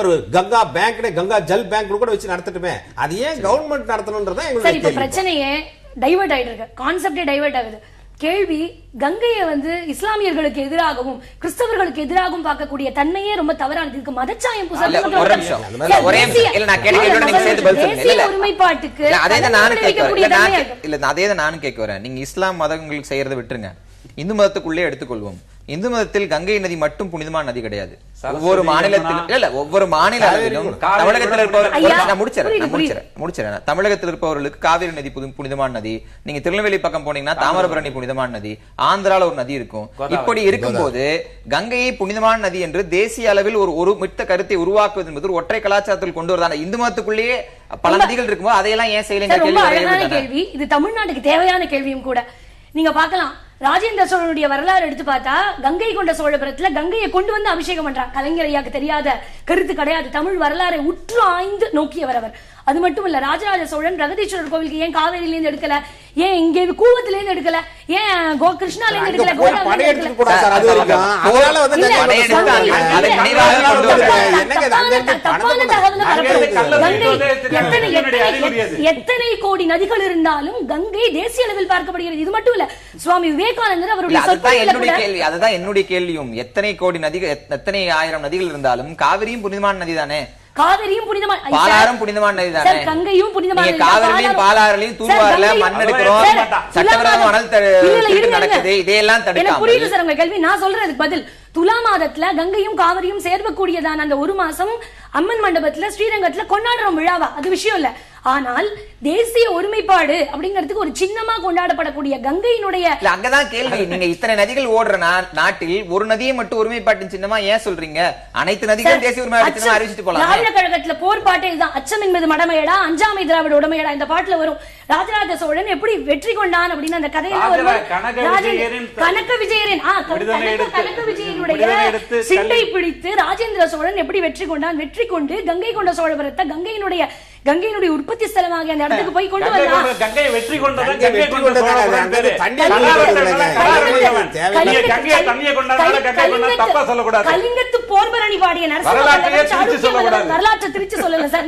ஒரு கங்கா பேங்க், கங்கா ஜல் பேங்க் கூட வச்சு நடத்தட்டுமே. அது ஏன் கவர்மெண்ட் நடத்தணும்ன்றதான் எங்களுடைய பிரச்சனையே. டைவர்ட் ஆயிட்டு இருக்கு, கான்செப்டே டைவர்ட் ஆகுது. கேள்வி கங்கையை இஸ்லாமியர்களுக்கு எதிராகவும் கிறிஸ்தவர்களுக்கு எதிராகவும் பார்க்கக்கூடிய தன்மையே ரொம்ப தவறானது. இதுக்கு மதச்சாயம் ஒருமைப்பாட்டுக்கு அதே நானும் கேட்க வரேன். நீங்க இஸ்லாம் மதங்களுக்கு செய்யறதை விட்டுருங்க, இந்து மதத்துக்குள்ளே எடுத்துக்கொள்வோம். இந்து மதத்தில் கங்கை நதி மட்டும் புனிதமான நதி கிடையாது. ஒவ்வொரு மாநிலத்திலும் ஒவ்வொரு மாநில அளவிலும் தமிழகத்தில் இருப்பவர்கள் தமிழகத்தில் இருப்பவர்களுக்கு காவிரி நதி புனிதமான நதி. நீங்க திருநெல்வேலி பக்கம் போனீங்கன்னா தாமிரபரணி புனிதமான நதி, ஆந்திரால ஒரு நதி இருக்கும். இப்படி இருக்கும்போது கங்கையை புனிதமான நதி என்று தேசிய அளவில் ஒரு மித்த கருத்தை உருவாக்குவது என்பது ஒரு ஒற்றை கலாச்சாரத்தில் கொண்டு வருதான. இந்து மதத்துக்குள்ளேயே பல நதிகள் இருக்கும்போது அதையெல்லாம் ஏன் செய்யல? கேள்வி இது தமிழ்நாட்டுக்கு தேவையான கேள்வியும் கூட. நீங்க பாக்கலாம், ராஜேந்திர சோழனுடைய வரலாறு எடுத்து பார்த்தா கங்கை கொண்ட சோழபுரத்துல கங்கையை கொண்டு வந்து அபிஷேகம் பண்றாங்க. கலைஞர் ஐயாக்கு தெரியாத கருத்து கிடையாது. தமிழ் வரலாறை உற்று ஆய்ந்து நோக்கியவர் அவர். அது மட்டும் இல்ல, ராஜராஜ சோழன் பிரகதீஸ்வரர் கோவிலுக்கு ஏன் காவேரியில இருந்து எடுக்கல, ஏன் இங்க கூவத்துல இருந்து எடுக்கல, ஏன் கிருஷ்ணால இருந்து எடுக்கல, கோதாவரியில எடுக்கல? எத்தனை கோடி நதிகள் இருந்தாலும் கங்கை தேசிய அளவில் பார்க்கப்படுகிறது. இது மட்டும் இல்ல, சுவாமி விவேகானந்தர் அவருடைய அதுதான் என்னுடைய கேள்வியும். எத்தனை கோடி நதிகள், எத்தனை ஆயிரம் நதிகள் இருந்தாலும் காவிரியும் புனிதமான நதி தானே? காவிரியும் புனிதமான, பாலாறும் புனிதமான நதி தானே? கங்கையும் புனிதமான. காவிரிலையும் பாலாறுலையும் தூர்வாரல மண் எடுக்கிறோம், சட்டவிரோத மணல் நடக்குது, இதையெல்லாம் தடுக்காம. புரியுது சார் உங்க கேள்வி, நான் சொல்றதுக்கு பதில். துலா மாதத்துல கங்கையும் காவிரியும் சேர்வக்கூடியதான அந்த ஒரு மாசம் அம்மன் மண்டபத்துல ஸ்ரீரங்கத்துல கொண்டாடுறோம் விழாவா, அது விஷயம் இல்ல. ஆனால் தேசிய ஒருமைப்பாடு அப்படிங்கிறதுக்கு ஒரு சின்னமா கொண்டாடப்படக்கூடிய கங்கையினுடைய அங்கதான் கேள்வி. நீங்க இத்தனை நதிகள் ஓடுற நாட்டில் ஒரு நதியை மட்டும் ஒருமைப்பாட்டின் சின்னமா ஏன் சொல்றீங்க? அனைத்து நதிகளும் தேசிய ஒருமைப்பாட்டு சின்னமா அறிவிச்சிட்டு போலாம். திராவிட கழகத்துல போர் பாட்டே இதுதான். அச்சம் என்பது மடமையடா, அஞ்சாமை திராவிட உடமையடா. இந்த பாட்டுல வரும் ராஜராஜ சோழன் எப்படி வெற்றி கொண்டான் அப்படின்னு அந்த கதையில வருவார். கனக விஜயரின் கனக விஜயனுடைய சிண்டை பிடித்து ராஜேந்திர சோழன் எப்படி வெற்றி கொண்டான், வெற்றி கொண்டு கங்கை கொண்ட சோழபுரத்தை கங்கையினுடைய உற்பத்தி ஸ்தலமாக அந்த இடத்துக்கு போய் கொண்டு வந்தான். கங்கையை வெற்றி கொண்டதான் கங்கை கொண்ட சோழபுரம் பேரு. கலிங்கத்து போர்பரணி பாடிய வரலாற்றை திருச்சி சொல்லல சார்.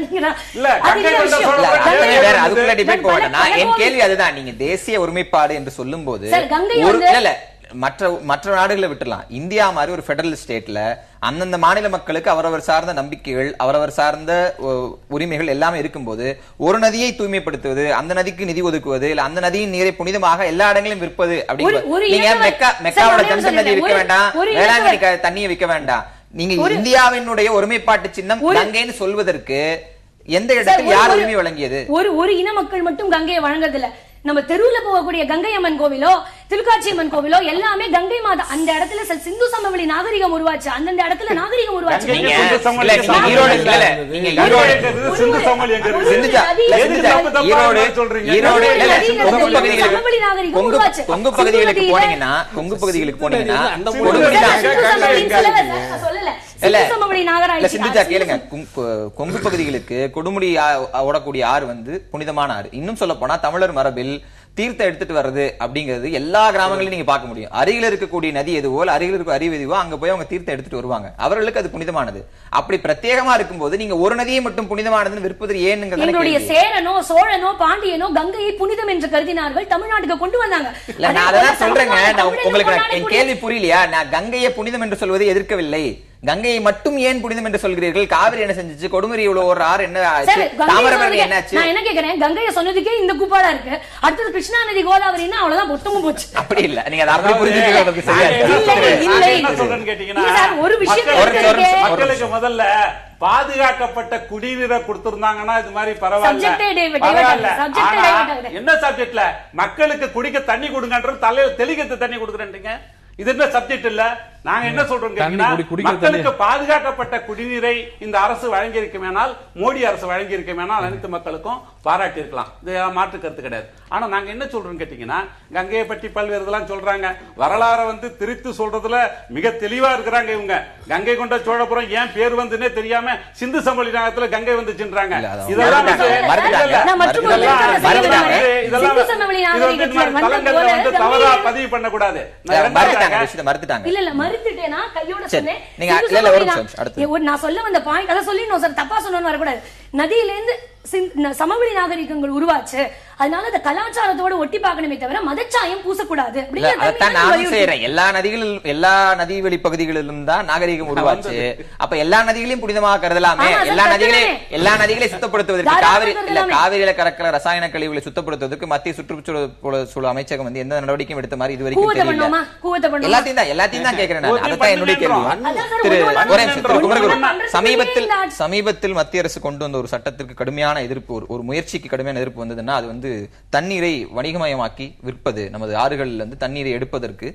என் கேள்வி அதுதான். நீங்க தேசிய ஒருமைப்பாடு என்று சொல்லும் போது மற்ற நாடுகளை விட்டுலாம், இந்தியா மாதிரி ஒரு பெடரல் ஸ்டேட்ல அந்தந்த மாநில மக்களுக்கு அவரவர் சார்ந்த நம்பிக்கைகள், அவரவர் சார்ந்த உரிமைகள் எல்லாமே இருக்கும்போது ஒரு நதியை தூய்மைப்படுத்துவது, அந்த நதிக்கு நிதி ஒதுக்குவது, இல்ல அந்த நதியின் நீரை புனிதமாக எல்லா இடங்களிலும் விற்பது அப்படிங்கிறது. நீங்க மெக்காவோட ஜம்சம் நதியை விற்க வேண்டாம், வேளாங்கண்ணி தண்ணியை விற்க வேண்டாம். நீங்க இந்தியாவினுடைய ஒருமைப்பாட்டு சின்னம் கங்கைன்னு சொல்வதற்கு எந்த இடத்தில் யார் உரிமை வழங்கியது? ஒரு இன மக்கள் மட்டும் கங்கையை வழங்குறதில்ல. நம்ம தெருவுல போகக்கூடிய கங்கை அம்மன் கோவிலோ திருக்காட்சி அம்மன் கோவிலோ எல்லாமே கங்கை மாதா. அந்த இடத்துல சிந்து சமவெளி நாகரிகம் உருவாச்சு, அந்தந்த இடத்துல நாகரிகம் உருவாச்சு. கொங்கு பகுதிகளுக்கு போனீங்கன்னா கொங்கு பகுதிகளுக்கு கொடுமுடி ஓடக்கூடிய ஆறு வந்து புனிதமான ஆறு. இன்னும் சொல்ல போனா தமிழர் மரபில் தீர்த்தம் எடுத்துட்டு வர்றது அப்படிங்கிறது எல்லா கிராமங்களையும் நீங்க பார்க்க முடியும். அருகில் இருக்கக்கூடிய நதி எதுவோ, அருகில் இருக்க அருவி எதுவோ அங்க போய் அவங்க தீர்த்தம் எடுத்துட்டு வருவாங்க. அவர்களுக்கு அது புனிதமானது. அப்படி பிரத்யேகமா இருக்கும்போது நீங்க ஒரு நதியை மட்டும் புனிதமானதுன்னு விற்பது ஏன்னுங்க? என்னுடைய சேரனோ சோழனோ பாண்டியனோ கங்கையை புனிதம் என்று கருதினார்கள், தமிழ்நாட்டுக்கு கொண்டு வந்தாங்க. நான் அதான் சொல்றேங்க, உங்களுக்கு என் கேள்வி புரியலையா? நான் கங்கையை புனிதம் என்று சொல்வதை எதிர்க்கவில்லை. கங்கையை மட்டும் ஏன் புனிதம் என்று சொல்கிறீர்கள்? காவிரி என்ன செஞ்சுச்சு? கொடுமுடி இவ்வளவு ஒரு ஆறு என்ன ஆச்சு? தாமிரபரணி என்னாச்சு? நான் என்ன கேக்குறேன், கங்கையை சொன்னதுக்கே இந்த கூப்பாடா இருக்கு, அடுத்தது கிருஷ்ணா நதி கோதாவரின்னா அவ்வளவுதான் மொத்தமும் போச்சு. அப்படி இல்ல, நீங்க அதை அப்படி புரிஞ்சுக்கிறது சரியா இல்ல. ஒரு விஷயம் மக்களுக்கு முதல்ல பாதுகாக்கப்பட்ட குடிநீரை கொடுத்திருந்தாங்கன்னா இது மாதிரி பரவாயில்ல. என்ன சப்ஜெக்ட்ல மக்களுக்கு குடிக்க தண்ணி கொடுங்கன்ற தலையில தெளிக்க தண்ணி கொடுக்குறேன்றீங்க. இது என்ன சப்ஜெக்ட் இல்ல. நாங்க என்ன சொல்றோம், மக்களுக்கு பாதுகாக்கப்பட்ட குடிநீரை இந்த அரசு வழங்கி இருக்குமேனால், மோடி அரசு வழங்கி இருக்குமேனால் அனைத்து மக்களுக்கும் பாராட்டி இருக்கலாம். இது மாற்று கருத்து கிடையாது. ஆனா நாங்க என்ன சொல்றோம் கேட்டீங்கன்னா, கங்கையை பற்றி பல்வேறு இதெல்லாம் சொல்றாங்க. வரலாறு வந்து திரித்து சொல்றதுல மிக தெளிவா இருக்கிறாங்க இவங்க. கங்கை கொண்ட சோழபுரம் ஏன் பேர் வந்துன்னே தெரியாம சிந்து சமவெளி நாகத்துல கங்கை வந்துச்சுன்றாங்க. இதெல்லாம் தலங்கள்ல வந்து தவறா பதிவு பண்ணக்கூடாது. நான் சொல்ல வந்த பாயிண்ட் அதை சொல்லிடணும் சார், தப்பா சொல்லணும் வரக்கூடாது. நதியிலேருந்து சமவெளி நாகரிகங்கள் உருவாச்சு, அதனால அந்த கலாச்சாரத்தோட ஒட்டி பார்க்கணுமே தவிர மதச்சாயம் பூசக்கூடாது. எல்லா நதிவெளி பகுதிகளிலும் தான் நாகரிகம் உருவாச்சு. அப்ப எல்லா நதிகளையும் புனிதமாக கருதலாமே. எல்லா நதிகளையும் சுத்தப்படுத்துவதற்கு காவிரியில கலக்கிற ரசாயன கழிவுகளை சுத்தப்படுத்துவதற்கு மத்திய சுற்றுச்சூழல் அமைச்சகம் வந்து எந்த நடவடிக்கையும் எடுத்த மாதிரி இது வரைக்கும் எல்லாத்தையும் தான் கேட்கிறேன். அதுதான் என்னுடைய கேள்வி. சமீபத்தில் மத்திய அரசு கொண்டு வந்த ஒரு சட்டத்திற்கு கடுமையான எதிர்ப்பு, ஒரு முயற்சிக்கு கடுமையான எதிர்ப்பு வந்ததுன்னா அது வந்து தண்ணீரை வணிகமயமாக்கி விற்பது, நமது ஆறுகளில் இருந்து தண்ணீரை எடுப்பதற்கு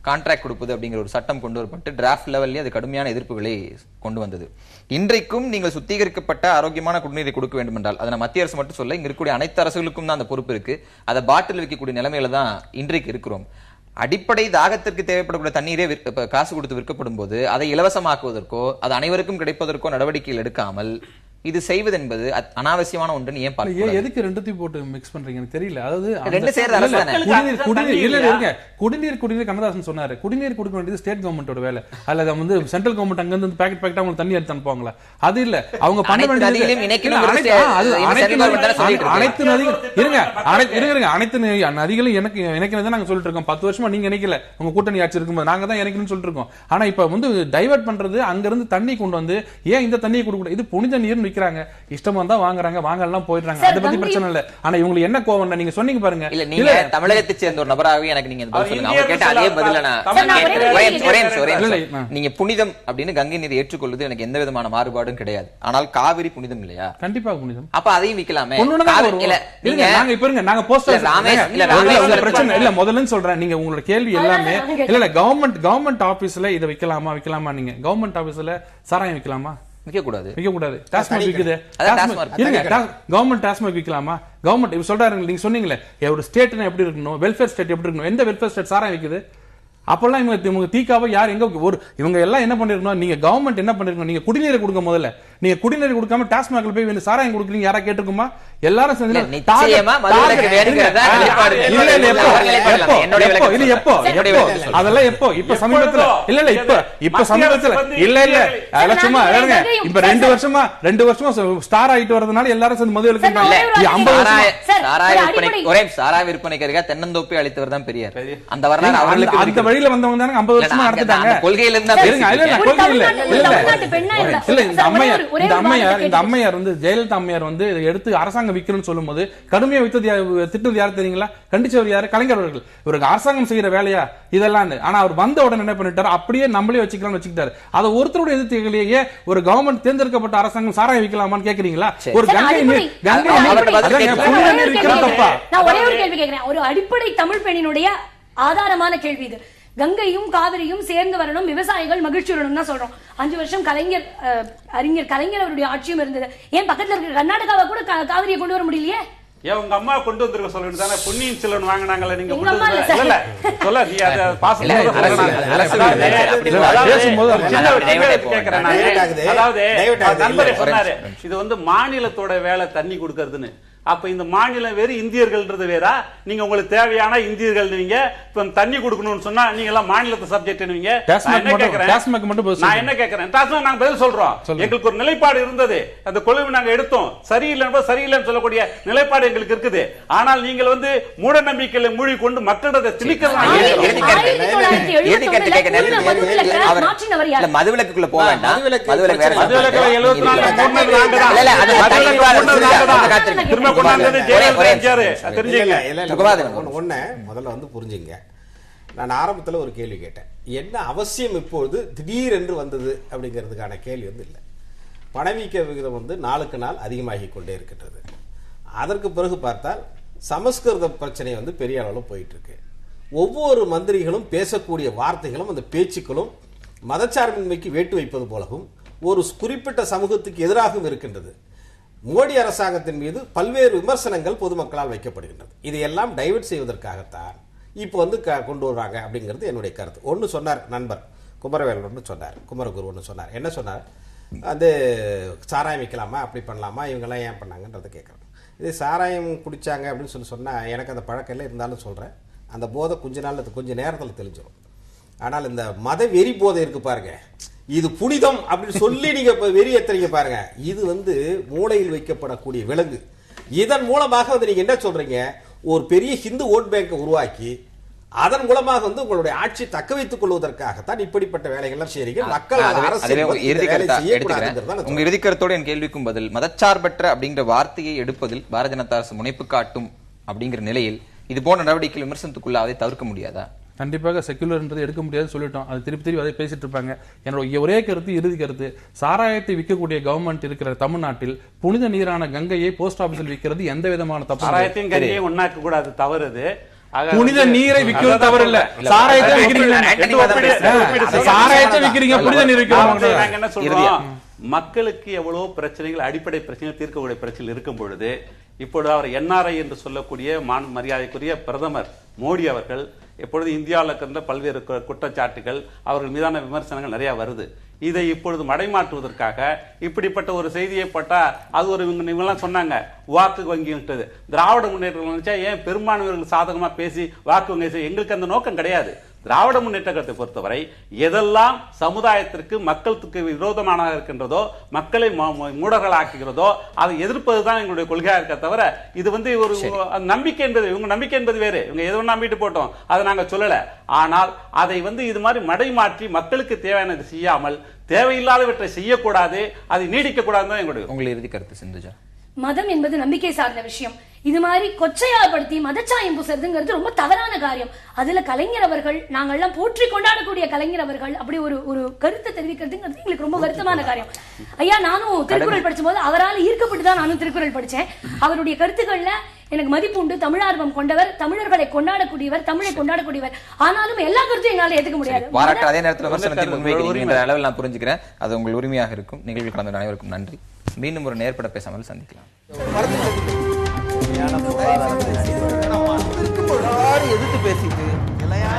கான்ட்ராக்ட் கொடுப்பது அப்படிங்கிற ஒரு சட்டம் கொண்டு வரப்பட்டு டிராஃப்ட் லெவல்லே அது கடுமையான எதிர்ப்புகளை கொண்டு வந்தது. இன்றைக்கும் நீங்கள் சுத்திகரிக்கப்பட்ட ஆரோக்கியமான குடிநீரை கொடுக்க வேண்டும் என்றால், அதை மத்திய அரசு மட்டும் சொல்ல, இங்க இருக்கக்கூடிய அனைத்து அரசுகளுக்கும் தான் அந்த பொறுப்பு இருக்கு. அதை பாட்டில் வைக்கக்கூடிய நிலைமையில தான் இன்றைக்கு இருக்கிறோம். அடிப்படை தாகத்திற்கு தேவைப்படக்கூடிய தண்ணீரே காசு கொடுத்து விற்கப்படும் போது அதை இலவசமாக்குவதற்கோ அது அனைவருக்கும் கிடைப்பதற்கோ நடவடிக்கைகள் எடுக்காமல் இது செய்வது என்பது அனாவசியமான ஒன்று ஏன் பார்க்க எதுக்கு ரெண்டுத்தையும் போட்டு மிக்ஸ் பண்றீங்க எனக்கு தெரியல. அதாவது ரெண்டு சேர்ந்து அரசு தானே. குடிநீர் கண்ணதாசன் சொன்னாரு, குடிநீர் கொடுக்க வேண்டியது ஸ்டேட் கவர்மெண்டோட வேலை. அல்லது வந்து சென்ட்ரல் கவர்மெண்ட் அங்க இருந்து பேக்கெட் பேக்கெட்டா அவங்க தண்ணி எடுத்து அனுப்புவாங்களா? அது இல்ல. அவங்க பண்ண வேண்டியது அனைத்து நதிகள் இருங்க அனைத்து நதிகளும் எனக்கு இணைக்கிறத நாங்க சொல்லிட்டு இருக்கோம். 10 வருஷமா நீங்க இணைக்கல, உங்க கூட்டணி ஆட்சி இருக்கும்போது நாங்க தான் இணைக்கணும்னு சொல்லிட்டு இருக்கோம். ஆனா இப்ப வந்து டைவர்ட் பண்றது, அங்க இருந்து தண்ணி கொண்டு வந்து ஏன் இந்த தண்ணியை கொடுக்க, இது புனித நீர்னு விக்கிறாங்க, இஷ்டமா தான் வாங்குறாங்க, வாங்கலாம் போயிடுறாங்க. அதை பத்தி பிரச்சனை இல்ல. ஆனா இவங்களுக்கு என்ன கோவம் நீங்க சொன்னீங்க பாருங்க. இல்ல நீங்க தமிழகத்தை சேர்ந்த ஒரு நபராகவே எனக்கு நீங்க சொல்லுங்க. அவங்க கேட்ட அதே பதில நீங்க புனிதம் அப்படின்னு கங்கை நீர் ஏற்றுக்கொள்வது எனக்கு எந்த விதமான மாறுபாடும் கிடையாது. ஆனால் காவிரி புனிதம் இல்லையா? கண்டிப்பா புனிதம். அப்ப அதையும் விக்கலாமே. நாங்க இப்ப இருங்க, நாங்க போஸ்டர் பிரச்சனை இல்ல முதல்ல சொல்றேன். நீங்க உங்களோட கேள்வி எல்லாமே இல்ல கவர்மெண்ட் ஆபீஸ்ல இதை விக்கலாமா? நீங்க கவர்மெண்ட் ஆபீஸ்ல சாராயம் விக்கலாமா? விக்க கூடாது. டாஸ்மாக் விக்குது. கவர்மெண்ட் டாஸ்மாக் விக்கலாமா? கவர்மெண்ட் இப்ப சொல்றாரு, நீங்க சொன்னீங்களே ஒரு ஸ்டேட்னா எப்படி இருக்கணும், வெல்ஃபேர் ஸ்டேட் எப்படி இருக்கணும், எந்த வெல்ஃபேர் ஸ்டேட் சாராயம் விக்குது? அப்பெல்லாம் இவங்க தீக்காவை யார் எங்க ஒரு இவங்க எல்லாம் என்ன பண்ணிருக்கணும்? நீங்க கவர்மெண்ட் என்ன பண்ணிருக்கணும்? நீங்க குடிநீரை கொடுங்க. முதல்ல நீங்க குடிநீர் கொடுக்காம டாஸ்மாக்ல போய் வந்து சாராயம் கொடுக்குறீங்க, யாரா கேட்டிருக்குமா? எல்லாரும் சேர்ந்து அதெல்லாம் எப்போ? இப்ப சமீபத்துல இப்ப சமீபத்துல அதெல்லாம் சும்மா இப்ப 2 வருஷமா ஸ்டார் ஆயிட்டு வரதுனால எல்லாரும் சேர்ந்து மது சாராய விற்பனைக்காக தென்னந்தோப்பை அளித்தவர் தான் பெரியார். அந்த வரலாறு அவர்களுக்கு அந்த வழியில வந்தவங்க தானே 50 வருஷமா நடத்திட்டாங்க. கொள்கையில இந்த அம்மையார் வந்து ஜெயலலிதா அம்மையார் வந்து எடுத்து அரசாங்கம் விக்கணும்னு சொல்லும் போது கடுமையா திட்டுறது யாரு தெரியுங்களா? கண்டிச்சவர் யாரு? கலைஞர் அவர்கள். இவருக்கு அரசாங்கம் செய்யற வேலையா இதெல்லாம்? ஆனா அவர் வந்த உடனே என்ன பண்ணிட்டாரு, அப்படியே நம்மளே வச்சுக்கிட்டாரு. அதை ஒருத்தரோட எதிர்த்து ஒரு கவர்மெண்ட் தேர்ந்தெடுக்கப்பட்ட அரசாங்கம் சாராயம் விக்கலாமான்னு கேக்குறீங்களா? ஒரு ஒரு அடிப்படை தமிழ் பெண்ணினுடைய ஆதாரமான கேள்வி இது. கங்கையும் காவிரியும் சேர்ந்து வரணும், விவசாயிகள் மகிழ்ச்சியுடன் தான் சொல்றோம். 5 வருஷம் அறிஞர் கலைஞர் அவருடைய ஆட்சியும் இருந்தது. ஏன் பக்கத்துல இருக்கிற கர்நாடகாவை கூட காவிரியை கொண்டு வர முடியலையே? ஏன் உங்க அம்மா கொண்டு வந்திருக்க சொல்லுங்க தானே. பொன்னியின் செல்வன் வாங்கினாங்கல்ல, நீங்க இது வந்து மாநிலத்தோட வேலை தண்ணி கொடுக்கறதுன்னு. அப்ப இந்த மாநிலம் வேறு, இந்தியர்கள்ன்றது வேறா? நீங்க உங்களுக்கு தேவையான இந்தியர்கள் நீங்க தண்ணி கொடுக்கணும்னு சொன்னா நீங்க எல்லாம் மாநிலத்தை சப்ஜெக்ட். நான் என்ன கேட்கிறேன், டாஸ்மாக் நாங்க பதில் சொல்றோம். எங்களுக்கு ஒரு நிலைப்பாடு இருந்தது, அந்த கொள்கை நாங்க எடுத்தோம். சரியில்லைன்னு சொல்லக்கூடிய நிலைப்பாடு எங்களுக்கு இருக்குது. ஆனால் நீங்கள் வந்து மூட நம்பிக்கையில மூழ்கி கொண்டு மக்களிடத்தை திணிக்கிறது. மதுவிலக்குள்ள போக வேண்டாம். முதல்ல வந்து புரிஞ்சுங்க. நான் ஆரம்பத்தில் ஒரு கேள்வி கேட்டேன், என்ன அவசியம் இப்பொழுது திடீர் என்று வந்தது அப்படிங்கிறதுக்கான கேள்வி வந்து இல்லை. பணவீக்க விகிதம் வந்து நாளுக்கு நாள் அதிகமாகி கொண்டே இருக்கின்றது. அதற்கு பிறகு பார்த்தால் சமஸ்கிருத பிரச்சனை வந்து பெரிய அளவில் போயிட்டு இருக்கு. ஒவ்வொரு மந்திரிகளும் பேசக்கூடிய வார்த்தைகளும் அந்த பேச்சுக்களும் மதச்சார்பின்மைக்கு வேட்டு வைப்பது போலவும் ஒரு குறிப்பிட்ட சமூகத்துக்கு எதிராகவும் இருக்கின்றது. மோடி அரசாங்கத்தின் மீது பல்வேறு விமர்சனங்கள் பொதுமக்களால் வைக்கப்படுகின்றது. இதையெல்லாம் டைவர்ட் செய்வதற்காகத்தான் இப்போ வந்து கொண்டு வர்றாங்க அப்படிங்கிறது என்னுடைய கருத்து. ஒன்று சொன்னார் நண்பர் குமரவேல், ஒன்று சொன்னார் குமரகுரு, ஒன்று சொன்னார். என்ன சொன்னார், அது சாராயம் வைக்கலாமா, அப்படி பண்ணலாமா, இவங்கெல்லாம் ஏன் பண்ணாங்கன்றதை கேட்குறேன். இது சாராயம் குடித்தாங்க அப்படின்னு சொன்னால் எனக்கு அந்த பழக்கம் இல்லை, இருந்தாலும் சொல்கிறேன், அந்த போதை கொஞ்ச நேரத்தில் தெளிஞ்சிடும். ஆனால் இந்த மத வெறி போதை இருக்கு பாருங்க, இது புனிதம் அப்படின்னு சொல்லி நீங்க வெறி ஏத்துறீங்க பாருங்க, இது வந்து மூளையில் வைக்கப்படக்கூடிய விலங்கு. இதன் மூலமாக வந்து நீங்க என்ன சொல்றீங்க, ஒரு பெரிய ஹிந்து ஓட் பேங்கை உருவாக்கி அதன் மூலமாக வந்து உங்களுடைய ஆட்சி தக்க வைத்துக் கொள்வதற்காகத்தான் இப்படிப்பட்ட வேலைகள்லாம் செய்றீங்க. மக்கள் உங்க இறுதி கருத்தோட என் கேள்விக்கும் பதில், மதச்சார்பற்ற அப்படிங்கிற வார்த்தையை எடுப்பதில் பாரதிய ஜனதா அரசு முனைப்பு காட்டும் அப்படிங்கிற நிலையில் இது போன்ற நடவடிக்கைகள் விமர்சனத்துக்குள்ள அதை தவிர்க்க முடியாதா? கண்டிப்பாக செக்குலர்ன்றது எடுக்க முடியாது சொல்லிட்டோம். அது திருப்பி அதை பேசிட்டு இருப்பாங்க. என்னோட ஒரே கருத்து, இறுதி கருத்து, சாராயத்தை விற்கக்கூடிய கவர்மெண்ட் இருக்கிற தமிழ்நாட்டில் புனித நீரான கங்கையை போஸ்ட் ஆபீஸில் விற்கிறது எந்த விதமான தப்பு? சாராயத்தையும் கங்கையை ஒண்ணாக்க கூடாது, தவறுது. புனித நீரை விற்கிறது தவறு இல்ல, சாராயத்தை விற்கிறீங்க, சாராயத்தை விற்கிறீங்க, புனித நீர் விற்கிறோம். என்ன சொல்றோம், மக்களுக்கு எவ்வளவு பிரச்சனைகள், அடிப்படை பிரச்சனைகள் தீர்க்கக்கூடிய பிரச்சனை இருக்கும் பொழுது இப்பொழுது அவர் NRI என்று சொல்லக்கூடிய மரியாதைக்குரிய பிரதமர் மோடி அவர்கள் எப்பொழுது இந்தியாவில் இருக்கின்ற பல்வேறு குற்றச்சாட்டுகள், அவர்கள் மீதான விமர்சனங்கள் நிறைய வருது. இதை இப்பொழுது மடைமாற்றுவதற்காக இப்படிப்பட்ட ஒரு செய்தியை போட்டா அது ஒரு இவங்கெல்லாம் சொன்னாங்க வாக்கு வங்கின்றது. திராவிட முன்னேற்றம் நினைச்சா ஏன் பெரும்பான்மையர்கள் சாதகமா பேசி வாக்கு வங்கி, எங்களுக்கு அந்த நோக்கம் கிடையாது. திராவிட முன்னேற்ற கழகத்தை பொறுத்தவரை எதெல்லாம் சமுதாயத்திற்கு மக்களுக்கு விரோதமாக இருக்கின்றதோ, மக்களை மூடர்களாக்குகிறதோ அதை எதிர்ப்பதுதான் எங்களுடைய கொள்கையா இருக்க தவிர இது வந்து ஒரு நம்பிக்கை என்பது, இவங்க நம்பிக்கை என்பது வேறு, இவங்க எதுவும் நம்பிட்டு போட்டோம் அதை நாங்க சொல்லல. ஆனால் அதை வந்து இது மாதிரி மடைமாற்றி மக்களுக்கு தேவையானது செய்யாமல் தேவையில்லாதவற்றை செய்யக்கூடாது, அதை நீடிக்க கூடாதுதான் எங்களுடைய. உங்கள் இறுதி கருத்து சிந்துஜா. மதம் என்பது நம்பிக்கை சார்ந்த விஷயம். இது மாதிரி கொச்சையாப்படுத்தி மதச்சாயம் பூசுறதுங்கிறது ரொம்ப தவறான காரியம். அதுல கலைஞர் அவர்கள், நாங்கள்லாம் போற்றி கொண்டாடக்கூடிய கலைஞர் அவர்கள் அப்படி ஒரு கருத்தை தெரிவிக்கிறதுங்கிறது எங்களுக்கு ரொம்ப வருத்தமான காரியம். ஐயா, நானும் திருக்குறள் படிச்சும் போது அவரால் ஈர்க்கப்பட்டு தான் நானும் திருக்குறள் படிச்சேன். அவருடைய கருத்துக்கள்ல எனக்கு மதிப்பு உண்டு. தமிழார்வம் கொண்டவர், தமிழர்களை கொண்டாடக்கூடியவர், தமிழை கொண்டாடக்கூடியவர். ஆனாலும் எல்லா கருத்தையும் என்னால ஏத்துக்க முடியாது. பாராட்டு அதே நேரத்தில் அளவில் நான் புரிஞ்சுக்கிறேன், அது உங்கள் உரிமையாக இருக்கும். நிகழ்வில் கலந்த அனைவருக்கும் நன்றி. மீண்டும் ஒரு நேர்பட பேசாமல் சந்திக்கலாம்.